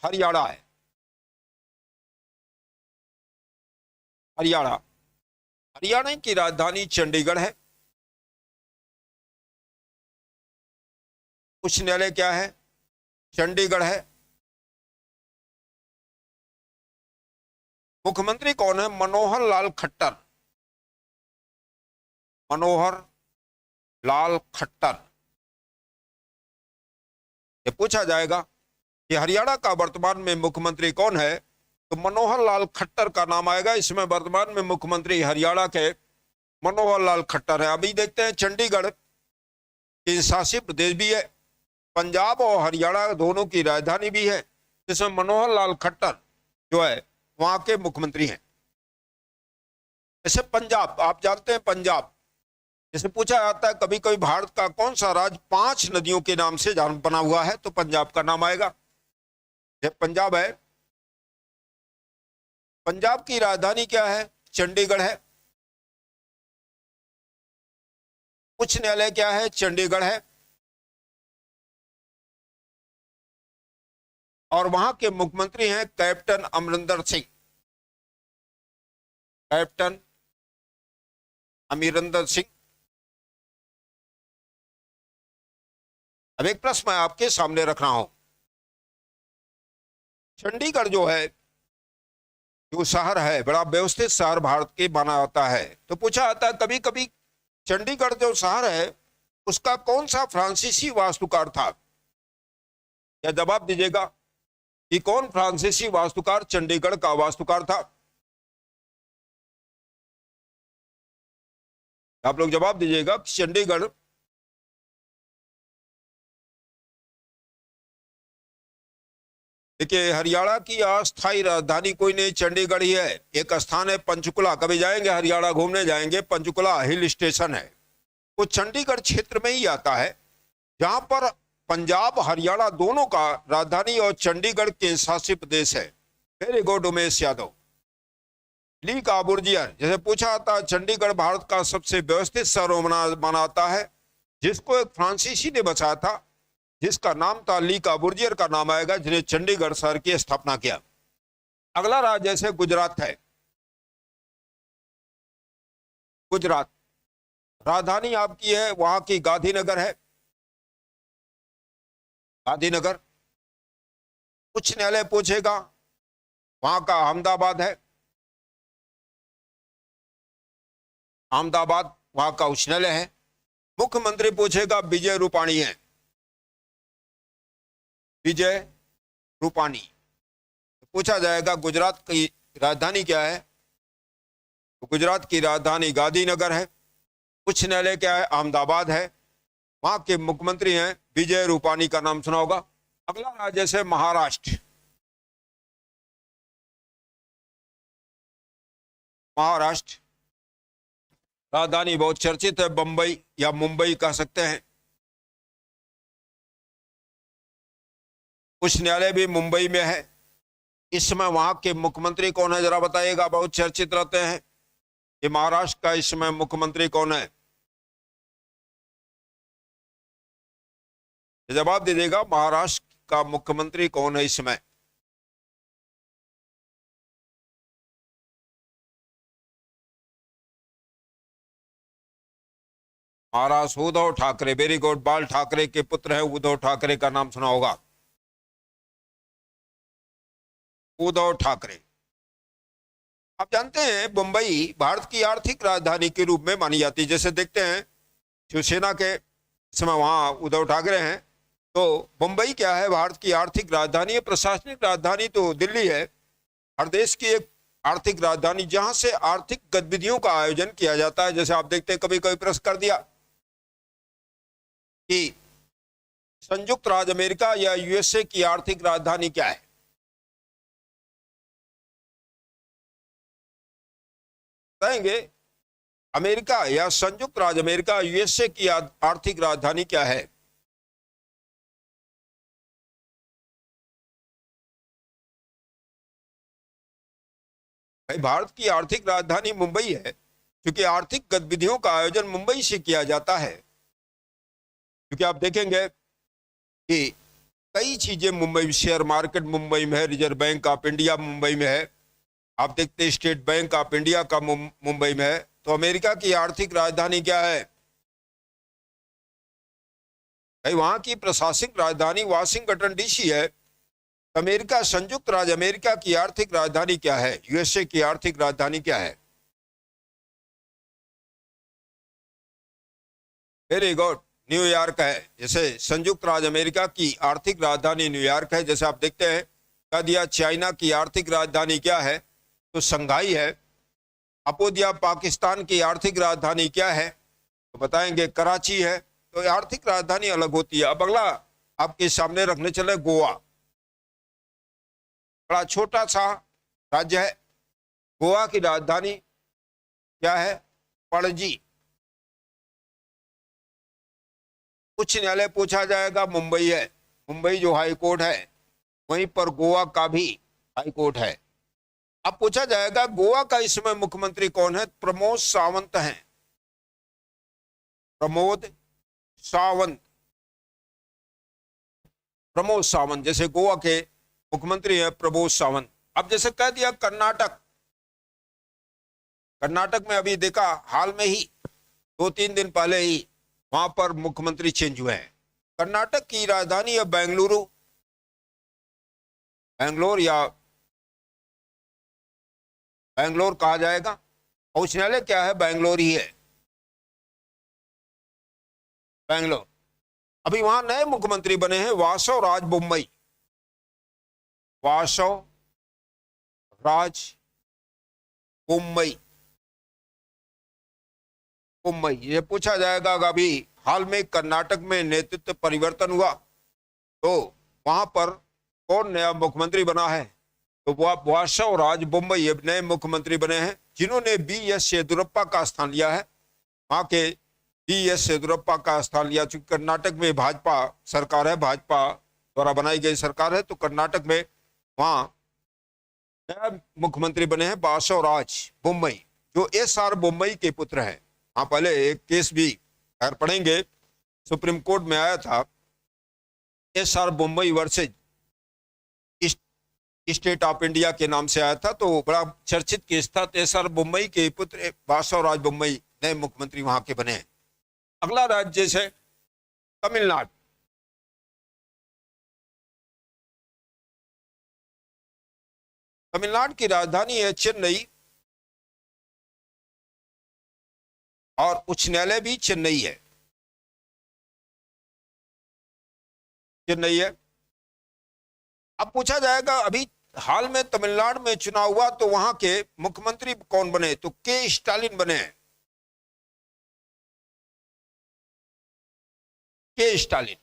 हरियाणा है। हरियाणा की राजधानी चंडीगढ़ है। उच्च न्यायालय क्या है? चंडीगढ़ है। मुख्यमंत्री कौन है? मनोहर लाल खट्टर। मनोहर लाल खट्टर। ये पूछा जाएगा कि हरियाणा का वर्तमान में मुख्यमंत्री कौन है, तो मनोहर लाल खट्टर का नाम आएगा। इसमें वर्तमान में मुख्यमंत्री हरियाणा के मनोहर लाल खट्टर है। अभी देखते हैं चंडीगढ़ केंद्र शासित प्रदेश भी है, पंजाब और हरियाणा दोनों की राजधानी भी है, जिसमें मनोहर लाल खट्टर जो है वहां के मुख्यमंत्री हैं। जैसे पंजाब, आप जानते हैं पंजाब, जैसे पूछा जाता है कभी कभी भारत का कौन सा राज्य 5 नदियों के नाम से बना हुआ है, तो पंजाब का नाम आएगा। जब पंजाब है, पंजाब की राजधानी क्या है? चंडीगढ़ है। उच्च न्यायालय क्या है? चंडीगढ़ है। और वहां के मुख्यमंत्री हैं कैप्टन अमरिंदर सिंह। कैप्टन अमरिंदर सिंह। अब एक प्रश्न मैं आपके सामने रख रहा हूं। चंडीगढ़ जो है, जो शहर है, बड़ा व्यवस्थित शहर भारत के माना जाता है। तो पूछा जाता है कभी कभी चंडीगढ़ जो शहर है उसका कौन सा फ्रांसीसी वास्तुकार था? क्या जवाब दीजिएगा कि कौन फ्रांसीसी वास्तुकार चंडीगढ़ का वास्तुकार था? आप लोग जवाब दीजिएगा कि चंडीगढ़ देखिए, हरियाणा की अस्थायी राजधानी कोई नहीं, चंडीगढ़ ही है। एक स्थान है पंचकुला, कभी जाएंगे हरियाणा घूमने जाएंगे, पंचकुला हिल स्टेशन है, वो चंडीगढ़ क्षेत्र में ही आता है, जहां पर पंजाब हरियाणा दोनों का राजधानी और चंडीगढ़ केंद्र शासित प्रदेश है। Very good Umesh Yadav. Le Corbusier, जैसे पूछा था, चंडीगढ़ भारत का सबसे व्यवस्थित शहर माना है, जिसको एक फ्रांसीसी ने बचाया था, जिसका नाम था ली काबुर्जियर का नाम आएगा, जिन्हें चंडीगढ़ शहर की स्थापना किया। अगला राज्य जैसे गुजरात है। गुजरात राजधानी आपकी है वहां की गांधीनगर है, गांधीनगर। उच्च न्यायालय पूछेगा, वहां का अहमदाबाद है, अहमदाबाद वहां का उच्च न्यायालय है। मुख्यमंत्री पूछेगा, विजय रूपाणी है, विजय रूपाणी। पूछा जाएगा गुजरात की राजधानी क्या है, तो गुजरात की राजधानी गांधीनगर है। उच्च न्यायालय क्या है, अहमदाबाद है, वहां के मुख्यमंत्री हैं विजय रूपाणी, का नाम सुना होगा। अगला राज्य है महाराष्ट्र। महाराष्ट्र राजधानी बहुत चर्चित है, बंबई या मुंबई कह सकते हैं। उच्च न्यायालय भी मुंबई में है। इस समय वहां के मुख्यमंत्री कौन है, जरा बताइएगा, बहुत चर्चित रहते हैं। ये महाराष्ट्र का इस समय मुख्यमंत्री कौन है, जवाब दीजिएगा, महाराष्ट्र का मुख्यमंत्री कौन है इस समय? Maharashtra Uddhav Thackeray, very good. बाल ठाकरे के पुत्र हैं उद्धव ठाकरे, का नाम सुना होगा, उद्धव ठाकरे। आप जानते हैं मुंबई भारत की आर्थिक राजधानी के रूप में मानी जाती है। जैसे देखते हैं शिवसेना के समय वहां उद्धव ठाकरे हैं, तो मुंबई क्या है, भारत की आर्थिक राजधानी है। प्रशासनिक राजधानी तो दिल्ली है, हर देश की एक आर्थिक राजधानी, जहां से आर्थिक गतिविधियों का आयोजन किया जाता है। जैसे आप देखते हैं, कभी कभी प्रश्न कर दिया कि संयुक्त राज्य अमेरिका या यूएसए की आर्थिक राजधानी क्या है, बताएंगे? अमेरिका या संयुक्त राज्य अमेरिका यूएसए की आर्थिक राजधानी क्या है? भाई, भारत की आर्थिक राजधानी मुंबई है, क्योंकि आर्थिक गतिविधियों का आयोजन मुंबई से किया जाता है। क्योंकि आप देखेंगे कि कई चीजें मुंबई, शेयर मार्केट मुंबई में है, reserve bank of India Mumbai में है, आप देखते हैं स्टेट बैंक ऑफ इंडिया का मुंबई में है। तो अमेरिका की आर्थिक राजधानी क्या है? भाई, वहां की प्रशासनिक राजधानी वाशिंगटन डीसी है। अमेरिका, संयुक्त राज्य अमेरिका की आर्थिक राजधानी क्या है, यूएसए की आर्थिक राजधानी क्या है? वेरी गुड, न्यूयॉर्क है। जैसे संयुक्त राज्य अमेरिका की आर्थिक राजधानी न्यूयॉर्क है। जैसे आप देखते हैं, कह दिया चाइना की आर्थिक राजधानी क्या है, तो शंघाई है। आपको दिया पाकिस्तान की आर्थिक राजधानी क्या है, तो बताएंगे कराची है। तो आर्थिक राजधानी अलग होती है। अब अगला आपके सामने रखने चले, गोवा। बड़ा छोटा सा राज्य है। गोवा की राजधानी क्या है? पणजी। उच्च न्यायालय पूछा जाएगा, मुंबई है। मुंबई जो हाई कोर्ट है, वहीं पर गोवा का भी हाई कोर्ट है। अब पूछा जाएगा गोवा का इस समय मुख्यमंत्री कौन है? प्रमोद सावंत हैं, प्रमोद सावंत। प्रमोद सावंत जैसे गोवा के मुख्यमंत्री हैं प्रमोद सावंत। अब जैसे कह दिया कर्नाटक। कर्नाटक में अभी देखा हाल में ही 2-3 दिन पहले ही वहां पर मुख्यमंत्री चेंज हुए हैं। कर्नाटक की राजधानी है बेंगलुरु, बेंगलोर या बेंगलोर कहा जाएगा। उच्च न्यायालय क्या है? बेंगलोर ही है। बेंगलोर। अभी वहां नए मुख्यमंत्री बने हैं वासव राज बोम्मई, वासव राज बोम्मई। बोम्मई, ये पूछा जाएगा कि अभी हाल में कर्नाटक में नेतृत्व परिवर्तन हुआ तो वहां पर कौन नया मुख्यमंत्री बना है, तो वासव राज बोम्मई नए मुख्यमंत्री बने हैं, जिन्होंने बी.एस. येदियुरप्पा का स्थान लिया है। वहां के बी.एस. येदियुरप्पा का स्थान लिया, चूंकि कर्नाटक में भाजपा सरकार है, भाजपा द्वारा बनाई गई सरकार है, तो कर्नाटक में वहां नया मुख्यमंत्री बने हैं वासव राज बोम्मई, जो एस.आर. बोम्मई के पुत्र हैं। हाँ, पहले एक केस भी खैर पढ़ेंगे, सुप्रीम कोर्ट में आया था, SR. Bommai versus state of India के नाम से आया था, तो बड़ा चर्चित केस था। एस.आर. बोम्मई के पुत्र वासव राज बोम्मई नए मुख्यमंत्री वहां के बने हैं। अगला राज्य है तमिलनाडु। तमिलनाडु की राजधानी है चेन्नई और उच्च न्यायालय भी चेन्नई है, चेन्नई है। अब पूछा जाएगा अभी हाल में तमिलनाडु में चुनाव हुआ तो वहां के मुख्यमंत्री कौन बने, तो के स्टालिन बने हैं, के स्टालिन।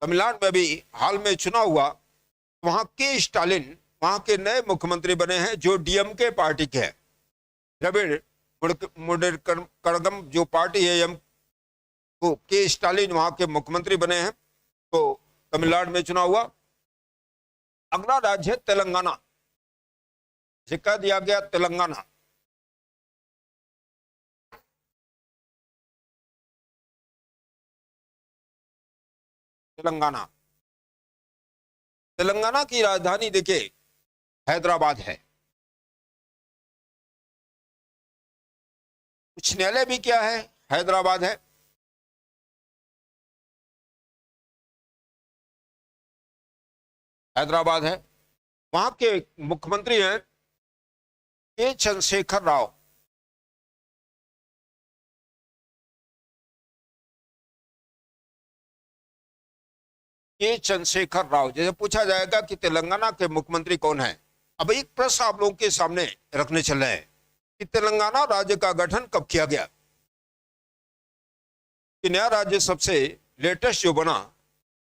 तमिलनाडु में भी हाल में चुनाव हुआ, वहां के स्टालिन वहां के नए मुख्यमंत्री बने हैं, जो डीएमके पार्टी के हैं। द्रविड़ मुनेत्र कड़गम जो पार्टी है एम को के स्टालिन वहां के मुख्यमंत्री बने हैं। तो तमिलनाडु में चुनाव हुआ। अगला राज्य है तेलंगाना, जिक्र दिया गया तेलंगाना। तेलंगाना, तेलंगाना की राजधानी देखिए हैदराबाद है। उच्च न्यायालय भी क्या है, हैदराबाद है। हैदराबाद है। वहां के मुख्यमंत्री हैं के चंद्रशेखर राव। के चंद्रशेखर राव। जैसे पूछा जाएगा कि तेलंगाना के मुख्यमंत्री कौन है, अब एक प्रश्न आप लोगों के सामने रखने चल रहे हैं कि तेलंगाना राज्य का गठन कब किया गया। कि नया राज्य सबसे लेटेस्ट जो बना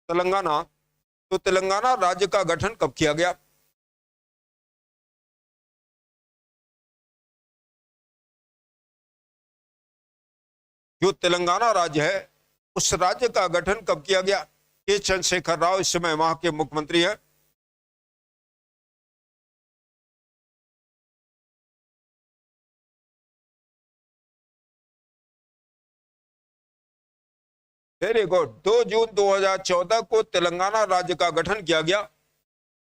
तेलंगाना, तो तेलंगाना राज्य का गठन कब किया गया। जो तेलंगाना राज्य है उस राज्य का गठन कब किया गया। के चंद्रशेखर राव इस समय वहां के मुख्यमंत्री हैं। Very good. 2 जून 2014 को तेलंगाना राज्य का गठन किया गया।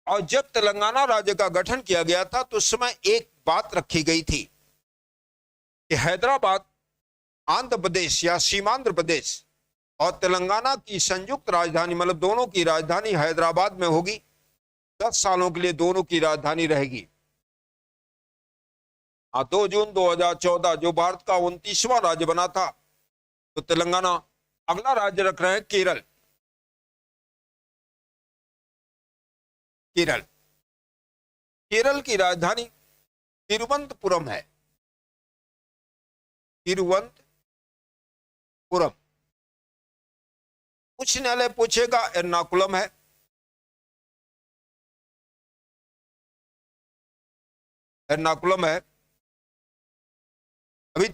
और जब तेलंगाना राज्य का गठन किया गया था तो उस समय एक बात रखी गई थी कि हैदराबाद आंध्र प्रदेश या सीमांध्र प्रदेश और तेलंगाना की संयुक्त राजधानी, मतलब दोनों की राजधानी हैदराबाद में होगी। 10 सालों के लिए दोनों की राजधानी रहेगी। 2 जून 2014 जो भारत का 29वां राज्य बना था, तो तेलंगाना। अगला राज्य रख रहे हैं केरल। केरल, केरल की राजधानी तिरुवनंतपुरम है। तिरुवनंतपुरम। उच्च न्यायालय पूछेगा एर्नाकुलम है। एर्नाकुलम है। अभी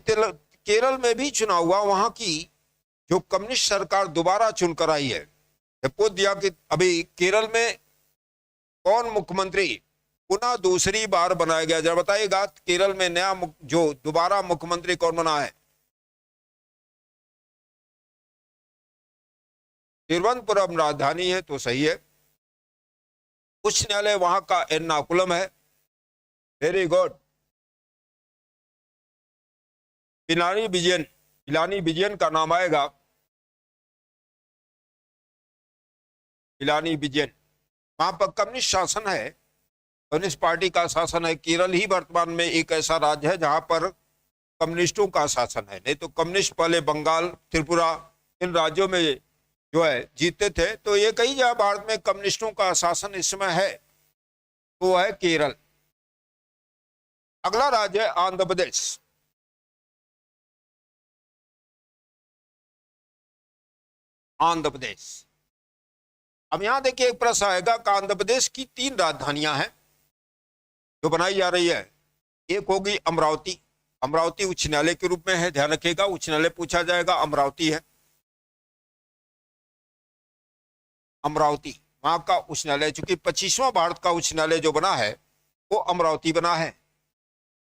केरल में भी चुनाव हुआ, वहां की जो कम्युनिस्ट सरकार दोबारा चुनकर आई है। पूछ दिया कि अभी केरल में कौन मुख्यमंत्री पुनः दूसरी बार बनाया गया, जरा बताइएगा केरल में नया जो दोबारा मुख्यमंत्री कौन बना है। तिरुवनंतपुरम राजधानी है तो सही है। उच्च न्यायालय वहां का एर्नाकुलम है। Very good. पिनानी विजयन, पिलानी विजयन का नाम आएगा। पिलानी विजयन, वहां पर कम्युनिस्ट शासन है, कम्युनिस्ट पार्टी का शासन है। केरल ही वर्तमान में एक ऐसा राज्य है जहां पर कम्युनिस्टों का शासन है। नहीं तो कम्युनिस्ट पहले बंगाल, त्रिपुरा, इन राज्यों में जो है जीते थे। तो ये कई जगह भारत में कम्युनिस्टों का शासन इस समय है, वो है केरल। अगला राज्य है आंध्र प्रदेश। आंध्र प्रदेश, अब यहां देखिए एक प्रश्न आएगा कि आंध्र प्रदेश की 3 राजधानियां हैं जो बनाई जा रही है। एक होगी अमरावती, अमरावती उच्च न्यायालय के रूप में है, ध्यान रखिएगा, उच्च न्यायालय पूछा जाएगा, अमरावती है। अमरावती वहां का उच्च न्यायालय, चूंकि 25वां भारत का उच्च न्यायालय जो बना है वो अमरावती बना है।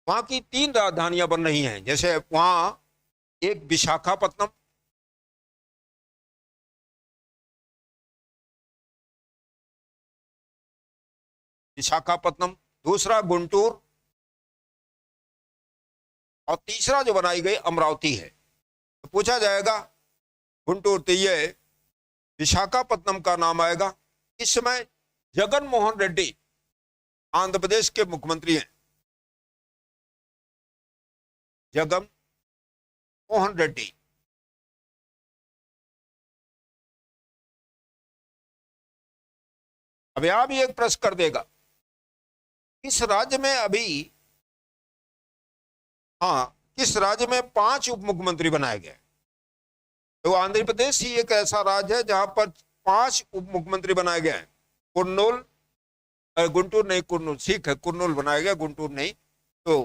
वहां की 3 राजधानियां बन रही हैं, जैसे वहां एक विशाखापत्तनम, विशाखापत्तनम, दूसरा गुंटूर, और तीसरा जो बनाई गई अमरावती है। तो पूछा जाएगा गुंटूर, तो ये विशाखापत्तनम का नाम आएगा। इस समय जगन मोहन रेड्डी आंध्र प्रदेश के मुख्यमंत्री हैं, जगन मोहन रेड्डी। अब यहां भी एक प्रश्न कर देगा, इस राज्य में अभी, हाँ, किस राज्य में 5 उप मुख्यमंत्री बनाए गए? तो आंध्र प्रदेश ही एक ऐसा राज्य है जहां पर 5 उप मुख्यमंत्री बनाए गए हैं। कुर्नूल, गुंटूर नहीं, कुर्नूल, ठीक है, कुर्नूल बनाया गया, गुंटूर नहीं, तो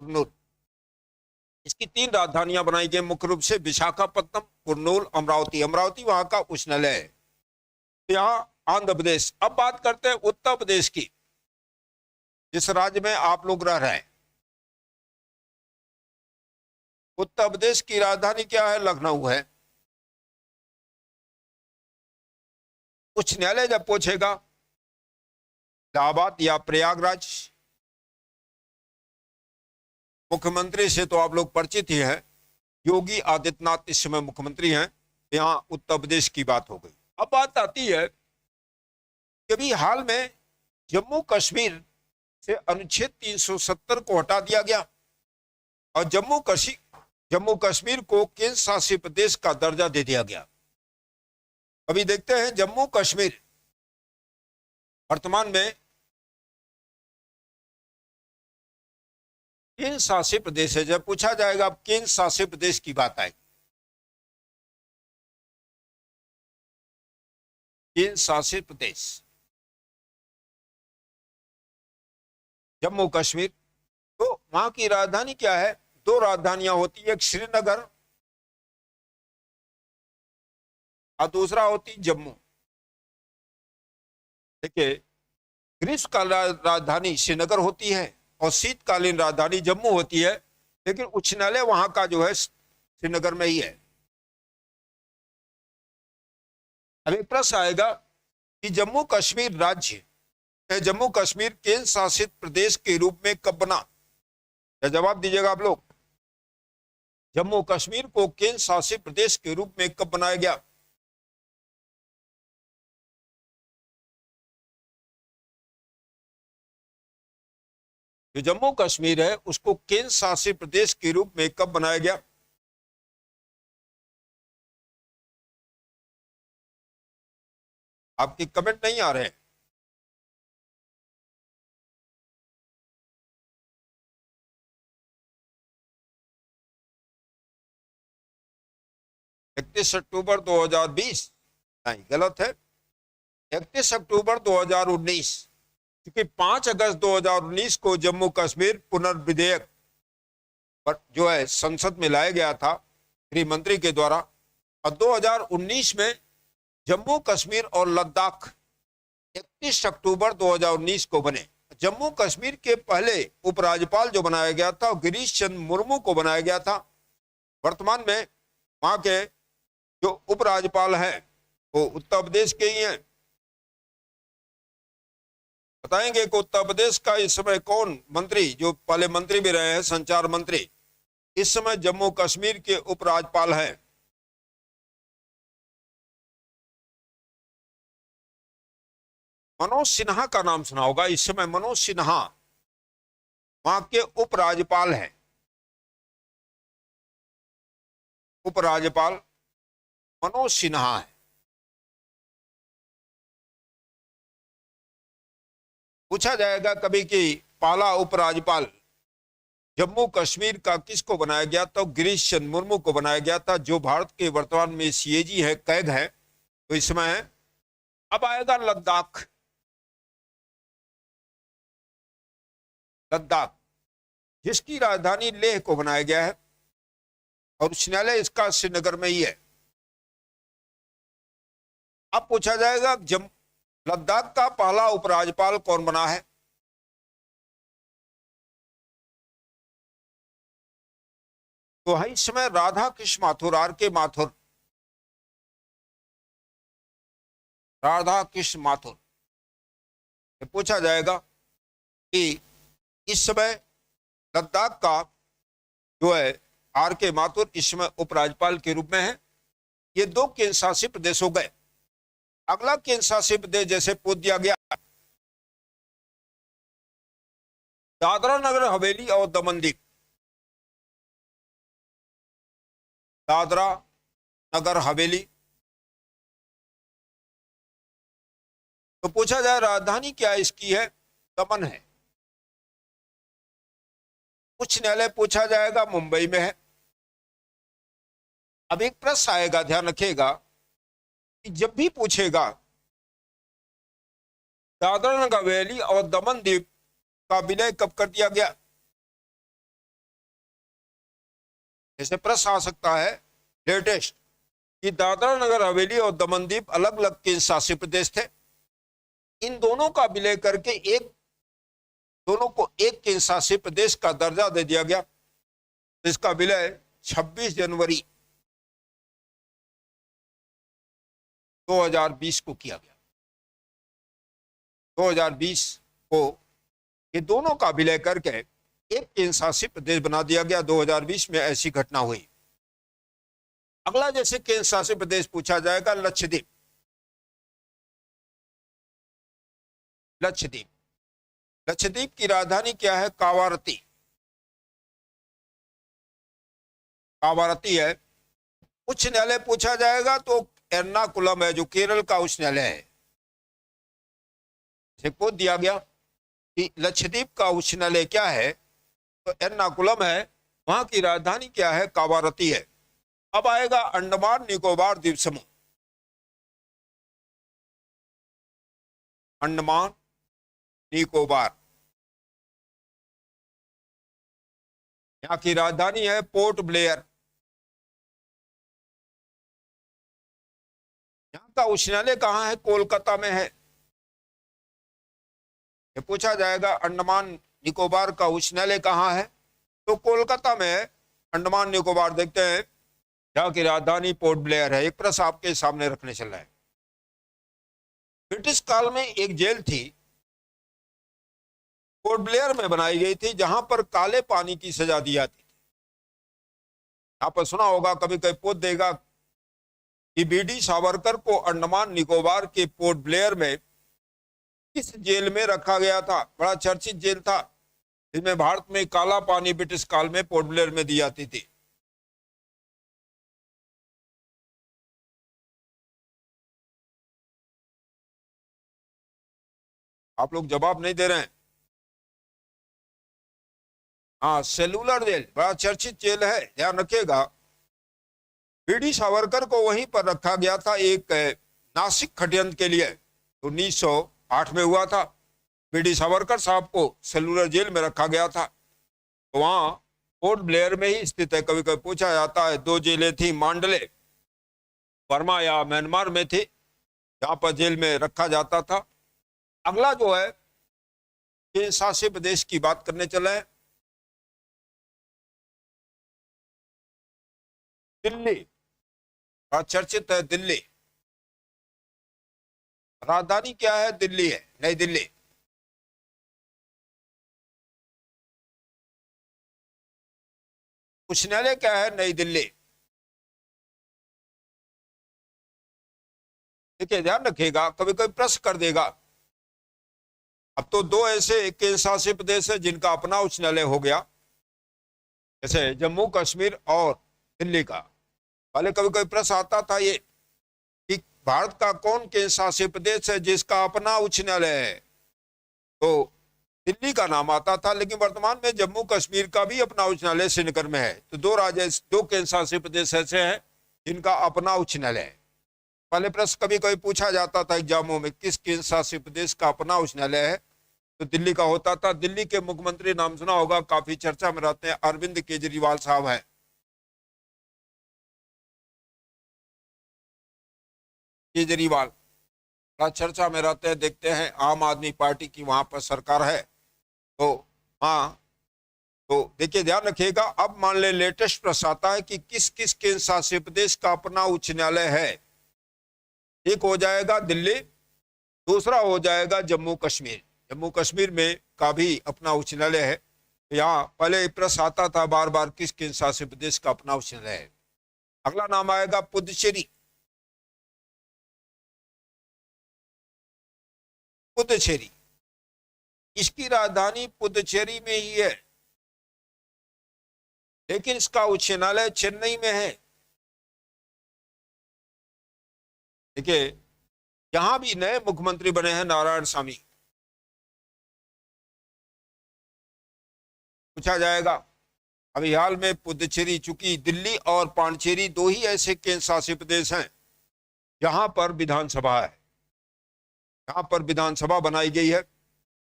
कुर्नूल। इसकी 3 राजधानियां बनाई गई मुख्य रूप से, विशाखापत्तनम, कुर्नूल, अमरावती। अमरावती वहां का उच्च न्यायालय है। तो यहां आंध्र प्रदेश। अब बात करते हैं उत्तर प्रदेश की, जिस राज्य में आप लोग रह रहे हैं। उत्तर प्रदेश की राजधानी क्या है? लखनऊ है। उच्च न्यायालय जब पूछेगा इलाहाबाद या प्रयागराज। मुख्यमंत्री से तो आप लोग परिचित ही हैं, योगी आदित्यनाथ इस समय मुख्यमंत्री हैं। यहां उत्तर प्रदेश की बात हो गई। अब बात आती है कि अभी हाल में जम्मू कश्मीर से अनुच्छेद 370 को हटा दिया गया और जम्मू कश्मीर को केंद्र शासित प्रदेश का दर्जा दे दिया गया। अभी देखते हैं जम्मू कश्मीर वर्तमान में केंद्र शासित प्रदेश है। जब पूछा जाएगा अब केंद्र शासित प्रदेश की बात आएगी, केंद्र शासित प्रदेश जम्मू कश्मीर, तो वहां की राजधानी क्या है? 2 राजधानियां होती है, एक श्रीनगर और दूसरा होती जम्मू। देखिए, ग्रीष्मकाल राजधानी श्रीनगर होती है और शीतकालीन राजधानी जम्मू होती है, लेकिन उच्च न्यायालय वहां का जो है श्रीनगर में ही है। अब एक प्रश्न आएगा कि जम्मू कश्मीर राज्य, जम्मू कश्मीर केंद्र शासित प्रदेश के रूप में कब बना? क्या जवाब दीजिएगा आप लोग? जम्मू कश्मीर को केंद्र शासित प्रदेश के रूप में कब बनाया गया? जो जम्मू कश्मीर है उसको केंद्र शासित प्रदेश के रूप में कब बनाया गया? आपके कमेंट नहीं आ रहे हैं। इकतीस अक्टूबर 2020? नहीं, गलत है, 31 अक्टूबर 2019। क्योंकि 5 अगस्त 2019 को जम्मू कश्मीर पुनर्विधेयक पर जो है संसद में लाया गया था गृह मंत्री के द्वारा, और 2019 में जम्मू कश्मीर और लद्दाख 31 अक्टूबर 2019 को बने। जम्मू कश्मीर के पहले उपराज्यपाल जो बनाया गया था गिरीश चंद्र मुर्मू को बनाया गया था। वर्तमान में वहां के जो उपराज्यपाल हैं वो उत्तर प्रदेश के ही हैं। बताएंगे कि उत्तर प्रदेश का इस समय कौन मंत्री, जो पहले मंत्री भी रहे हैं, संचार मंत्री, इस समय जम्मू कश्मीर के उपराज्यपाल हैं? मनोज सिन्हा का नाम सुना होगा। इस समय मनोज सिन्हा वहां के उपराज्यपाल हैं। उपराज्यपाल मनोज सिन्हा है। पूछा जाएगा कभी कि पहला उपराज्यपाल जम्मू कश्मीर का किसको बनाया गया, तो गिरीश चंद्र मुर्मू को बनाया गया था, जो भारत के वर्तमान में सीएजी है, कैग है। तो इसमें अब आएगा लद्दाख। लद्दाख जिसकी राजधानी लेह को बनाया गया है और उच्च न्यायालय इसका श्रीनगर में ही है। अब पूछा जाएगा लद्दाख का पहला उपराज्यपाल कौन बना है, तो है इस समय राधा कृष्ण माथुर, आर के माथुर, राधा कृष्ण माथुर। पूछा जाएगा कि इस समय लद्दाख का जो है आर के माथुर इस समय उपराज्यपाल के रूप में है। ये 2 केंद्र शासित प्रदेश हो गए। अगला केंद्र शासित प्रदेश जैसे पूछ दिया गया दादरा नगर हवेली और दमन दीव। दादरा नगर हवेली, तो पूछा जाए राजधानी क्या इसकी है, दमन है। उच्च न्यायालय पूछा जाएगा मुंबई में है। अब एक प्रश्न आएगा, ध्यान रखिएगा कि जब भी पूछेगा दादरा नगर हवेली और दमन दीव का विलय कब कर दिया गया, ऐसे प्रश्न आ सकता है लेटेस्ट कि दादरा नगर हवेली और दमन दीव अलग अलग केंद्र शासित प्रदेश थे। इन दोनों का विलय करके दोनों को एक केंद्र शासित प्रदेश का दर्जा दे दिया गया। इसका विलय 26 जनवरी 2020 को किया गया। 2020 को ये दोनों का विलय करके एक केंद्र शासित प्रदेश बना दिया गया। 2020 में ऐसी घटना हुई। अगला जैसे केंद्र शासित प्रदेश पूछा जाएगा लक्षद्वीप। लक्षद्वीप, लक्षद्वीप की राजधानी क्या है, कावारती। कावारती है। उच्च न्यायालय पूछा जाएगा तो एर्नाकुलम है, जो केरल का उच्च न्यायालय है। पूछ दिया गया कि लक्षद्वीप का उच्च न्यायालय क्या है, तो एर्नाकुलम है। वहां की राजधानी क्या है, कावारती है। अब आएगा अंडमान निकोबार द्वीप समूह। अंडमान निकोबार, यहाँ की राजधानी है पोर्ट ब्लेयर। यहाँ का उच्च न्यायालय कहाँ है, कोलकाता में है। ये पूछा जाएगा अंडमान निकोबार का उच्च न्यायालय कहाँ है, तो कोलकाता में है। अंडमान निकोबार देखते हैं, यहाँ की राजधानी पोर्ट ब्लेयर है। एक प्रश्न आपके सामने रखने चल रहा है। ब्रिटिश काल में एक जेल थी, पोर्ट ब्लेयर में बनाई गई थी, जहां पर काले पानी की सजा दी जाती थी। यहां पर सुना होगा, कभी कभी पूछ देगा कि बीडी सावरकर को अंडमान निकोबार के पोर्ट ब्लेयर में किस जेल में रखा गया था। बड़ा चर्चित जेल था, जिसमें भारत में काला पानी ब्रिटिश काल में पोर्ट ब्लेयर में दी जाती थी। आप लोग जवाब नहीं दे रहे हैं। हाँ, सेलुलर जेल, बड़ा चर्चित जेल है, ध्यान रखिएगा। बीडी सावरकर को वहीं पर रखा गया था एक नासिक षड्यंत्र के लिए। 1908 में हुआ था। बीडी सावरकर साहब को सेलुलर जेल में रखा गया था। तो वहां पोर्ट ब्लेयर में ही स्थित है। कभी कभी पूछा जाता है, 2 जेलें थी, मांडले बर्मा या म्यांमार में थी, जहां पर जेल में रखा जाता था। अगला जो है केंद्र शासित प्रदेश की बात करने चले हैं, दिल्ली। चर्चित है दिल्ली। राजधानी क्या है, दिल्ली है, नई दिल्ली। उच्च न्यायालय क्या है, नई दिल्ली। देखिए ध्यान रखिएगा, कभी कभी प्रश्न कर देगा। अब तो 2 ऐसे केंद्र शासित प्रदेश है जिनका अपना उच्च न्यायालय हो गया, जैसे जम्मू कश्मीर और दिल्ली का। पहले कभी कभी प्रश्न आता था ये कि भारत का कौन केंद्र शासित प्रदेश है जिसका अपना उच्च न्यायालय है, तो दिल्ली का नाम आता था, लेकिन वर्तमान में जम्मू कश्मीर का भी अपना उच्च न्यायालय श्रीनगर में है। तो दो केंद्र शासित प्रदेश ऐसे हैं जिनका अपना उच्च न्यायालय है। पहले प्रश्न कभी कभी पूछा जाता था एग्जामों में, किस केंद्र शासित प्रदेश का अपना उच्च न्यायालय है, तो दिल्ली का होता था। दिल्ली के मुख्यमंत्री नाम सुना होगा, काफी चर्चा में रहते हैं, अरविंद केजरीवाल साहब है। केजरीवाल बड़ा चर्चा में रहते हैं, देखते हैं आम आदमी पार्टी की वहां पर सरकार है। तो हाँ, तो देखिए ध्यान रखिएगा। अब मान ले लेटेस्ट प्रश्न आता है कि किस किस केंद्र शासित प्रदेश का अपना उच्च न्यायालय है। एक हो जाएगा दिल्ली, दूसरा हो जाएगा जम्मू कश्मीर। जम्मू कश्मीर में का भी अपना उच्च न्यायालय है। यहाँ पहले प्रश्न आता था बार बार, किस केंद्र शासित प्रदेश का अपना उच्च न्यायालय है। अगला नाम आएगा पुडुचेरी। पुडुचेरी, इसकी राजधानी पुडुचेरी में ही है, लेकिन इसका उच्च न्यायालय चेन्नई में है। देखिए यहां भी नए मुख्यमंत्री बने हैं, नारायणसामी। पूछा जाएगा अभी हाल में पुडुचेरी, चूंकि दिल्ली और पांडिचेरी दो ही ऐसे केंद्र शासित प्रदेश हैं जहां पर विधानसभा है, यहां पर विधानसभा बनाई गई है।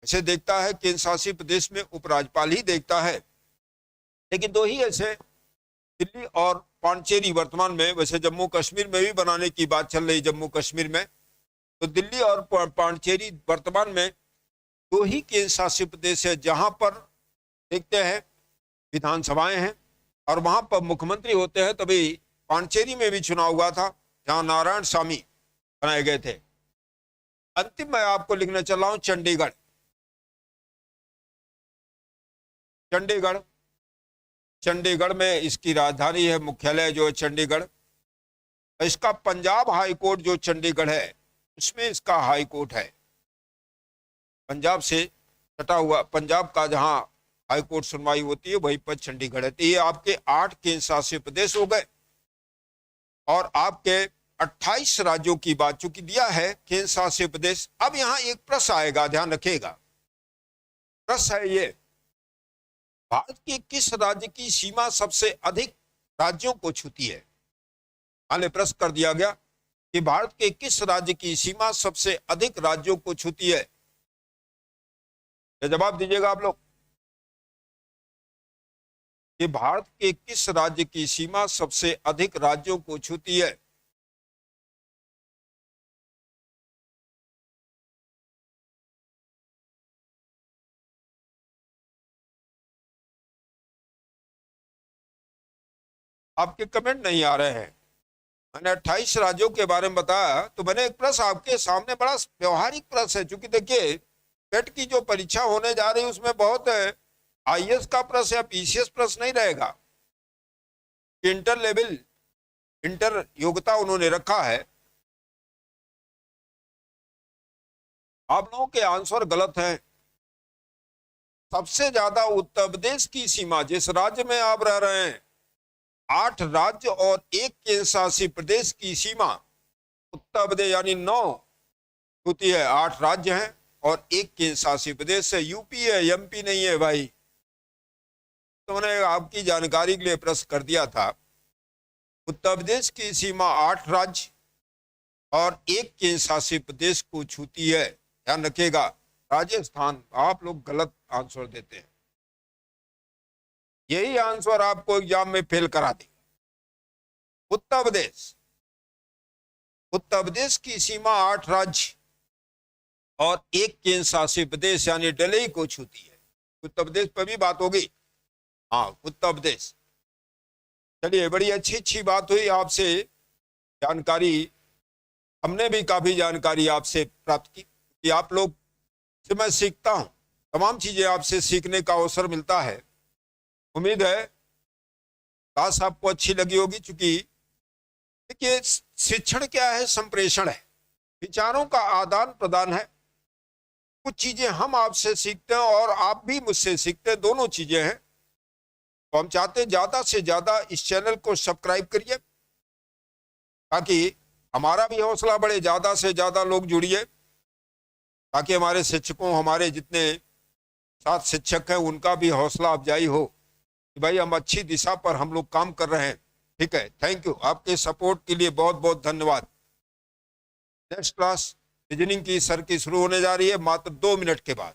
ऐसे देखता है केंद्र शासित प्रदेश में उपराज्यपाल ही देखता है, लेकिन दो ही ऐसे, दिल्ली और पांडिचेरी वर्तमान में। वैसे जम्मू कश्मीर में भी बनाने की बात चल रही, जम्मू कश्मीर में। तो दिल्ली और पांडिचेरी वर्तमान में दो ही केंद्र शासित प्रदेश है जहां पर देखते हैं विधानसभाएं हैं और वहां पर मुख्यमंत्री होते हैं। तभी पांडिचेरी में भी चुनाव हुआ था जहां नारायणसामी बनाए गए थे। अंतिम मैं आपको लिखने चल रहा हूं चंडीगढ़। चंडीगढ़, चंडीगढ़ में इसकी राजधानी है, मुख्यालय जो है चंडीगढ़। इसका पंजाब हाई कोर्ट जो चंडीगढ़ है उसमें इसका हाई कोर्ट है। पंजाब से सटा हुआ, पंजाब का जहां हाई कोर्ट सुनवाई होती है वहीं पर चंडीगढ़ है। तो ये आपके 8 केंद्र शासित प्रदेश हो गए और आपके 28 राज्यों की बात चूंकि दिया है केंद्र शासित प्रदेश। अब यहां एक प्रश्न आएगा, ध्यान रखिएगा। प्रश्न है ये, भारत के किस राज्य की सीमा सबसे अधिक राज्यों को छूती है। हाल प्रश्न कर दिया गया कि भारत के किस राज्य की सीमा सबसे अधिक राज्यों को छूती है। जवाब दीजिएगा आप लोग कि भारत के किस राज्य की सीमा सबसे अधिक राज्यों को छूती है। आपके कमेंट नहीं आ रहे हैं। मैंने 28 राज्यों के बारे में बताया, तो मैंने एक प्रश्न आपके सामने, बड़ा व्यवहारिक प्रश्न है, क्योंकि देखिए टेट की जो परीक्षा होने जा रही है उसमें बहुत आईएएस का प्रश्न या पीसीएस प्रश्न नहीं रहेगा। इंटर लेवल, इंटर योग्यता उन्होंने रखा है। आप लोगों के आंसर गलत हैं। सबसे ज्यादा उत्तर प्रदेश की सीमा, जिस राज्य में आप रह रहे हैं, 8 राज्य और 1 केंद्र शासित प्रदेश की सीमा उत्तर प्रदेश यानी 9 होती है। 8 राज्य हैं और 1 केंद्र शासित प्रदेश है। यूपी है, एमपी नहीं है भाई। तो मैंने आपकी जानकारी के लिए प्रश्न कर दिया था। उत्तर प्रदेश की सीमा 8 राज्य और 1 केंद्र शासित प्रदेश को छूती है। ध्यान रखिएगा। राजस्थान, आप लोग गलत आंसर देते हैं, यही आंसर आपको एग्जाम में फेल करा देगा। उत्तर प्रदेश, उत्तर प्रदेश की सीमा 8 राज्य और 1 केंद्र शासित प्रदेश यानी दिल्ली को छूती है। उत्तर प्रदेश पर भी बात होगी। हाँ, उत्तर प्रदेश। चलिए, बड़ी अच्छी बात हुई आपसे जानकारी, हमने भी काफी जानकारी आपसे प्राप्त की कि आप लोग से मैं सीखता हूं, तमाम चीजें आपसे सीखने का अवसर मिलता है। उम्मीद है क्लास आपको अच्छी लगी होगी। चूंकि देखिए शिक्षण क्या है, संप्रेषण है, विचारों का आदान प्रदान है। कुछ चीजें हम आपसे सीखते हैं और आप भी मुझसे सीखते हैं, दोनों चीजें हैं। तो हम चाहते हैं ज्यादा से ज्यादा इस चैनल को सब्सक्राइब करिए ताकि हमारा भी हौसला बढ़े, ज्यादा से ज्यादा लोग जुड़िए, ताकि हमारे शिक्षकों, हमारे जितने साथ शिक्षक हैं, उनका भी हौसला अफजाई हो कि भाई हम अच्छी दिशा पर हम लोग काम कर रहे हैं। ठीक है, थैंक यू, आपके सपोर्ट के लिए बहुत बहुत धन्यवाद। नेक्स्ट क्लास रीजनिंग की सर की शुरू होने जा रही है मात्र 2 मिनट के बाद।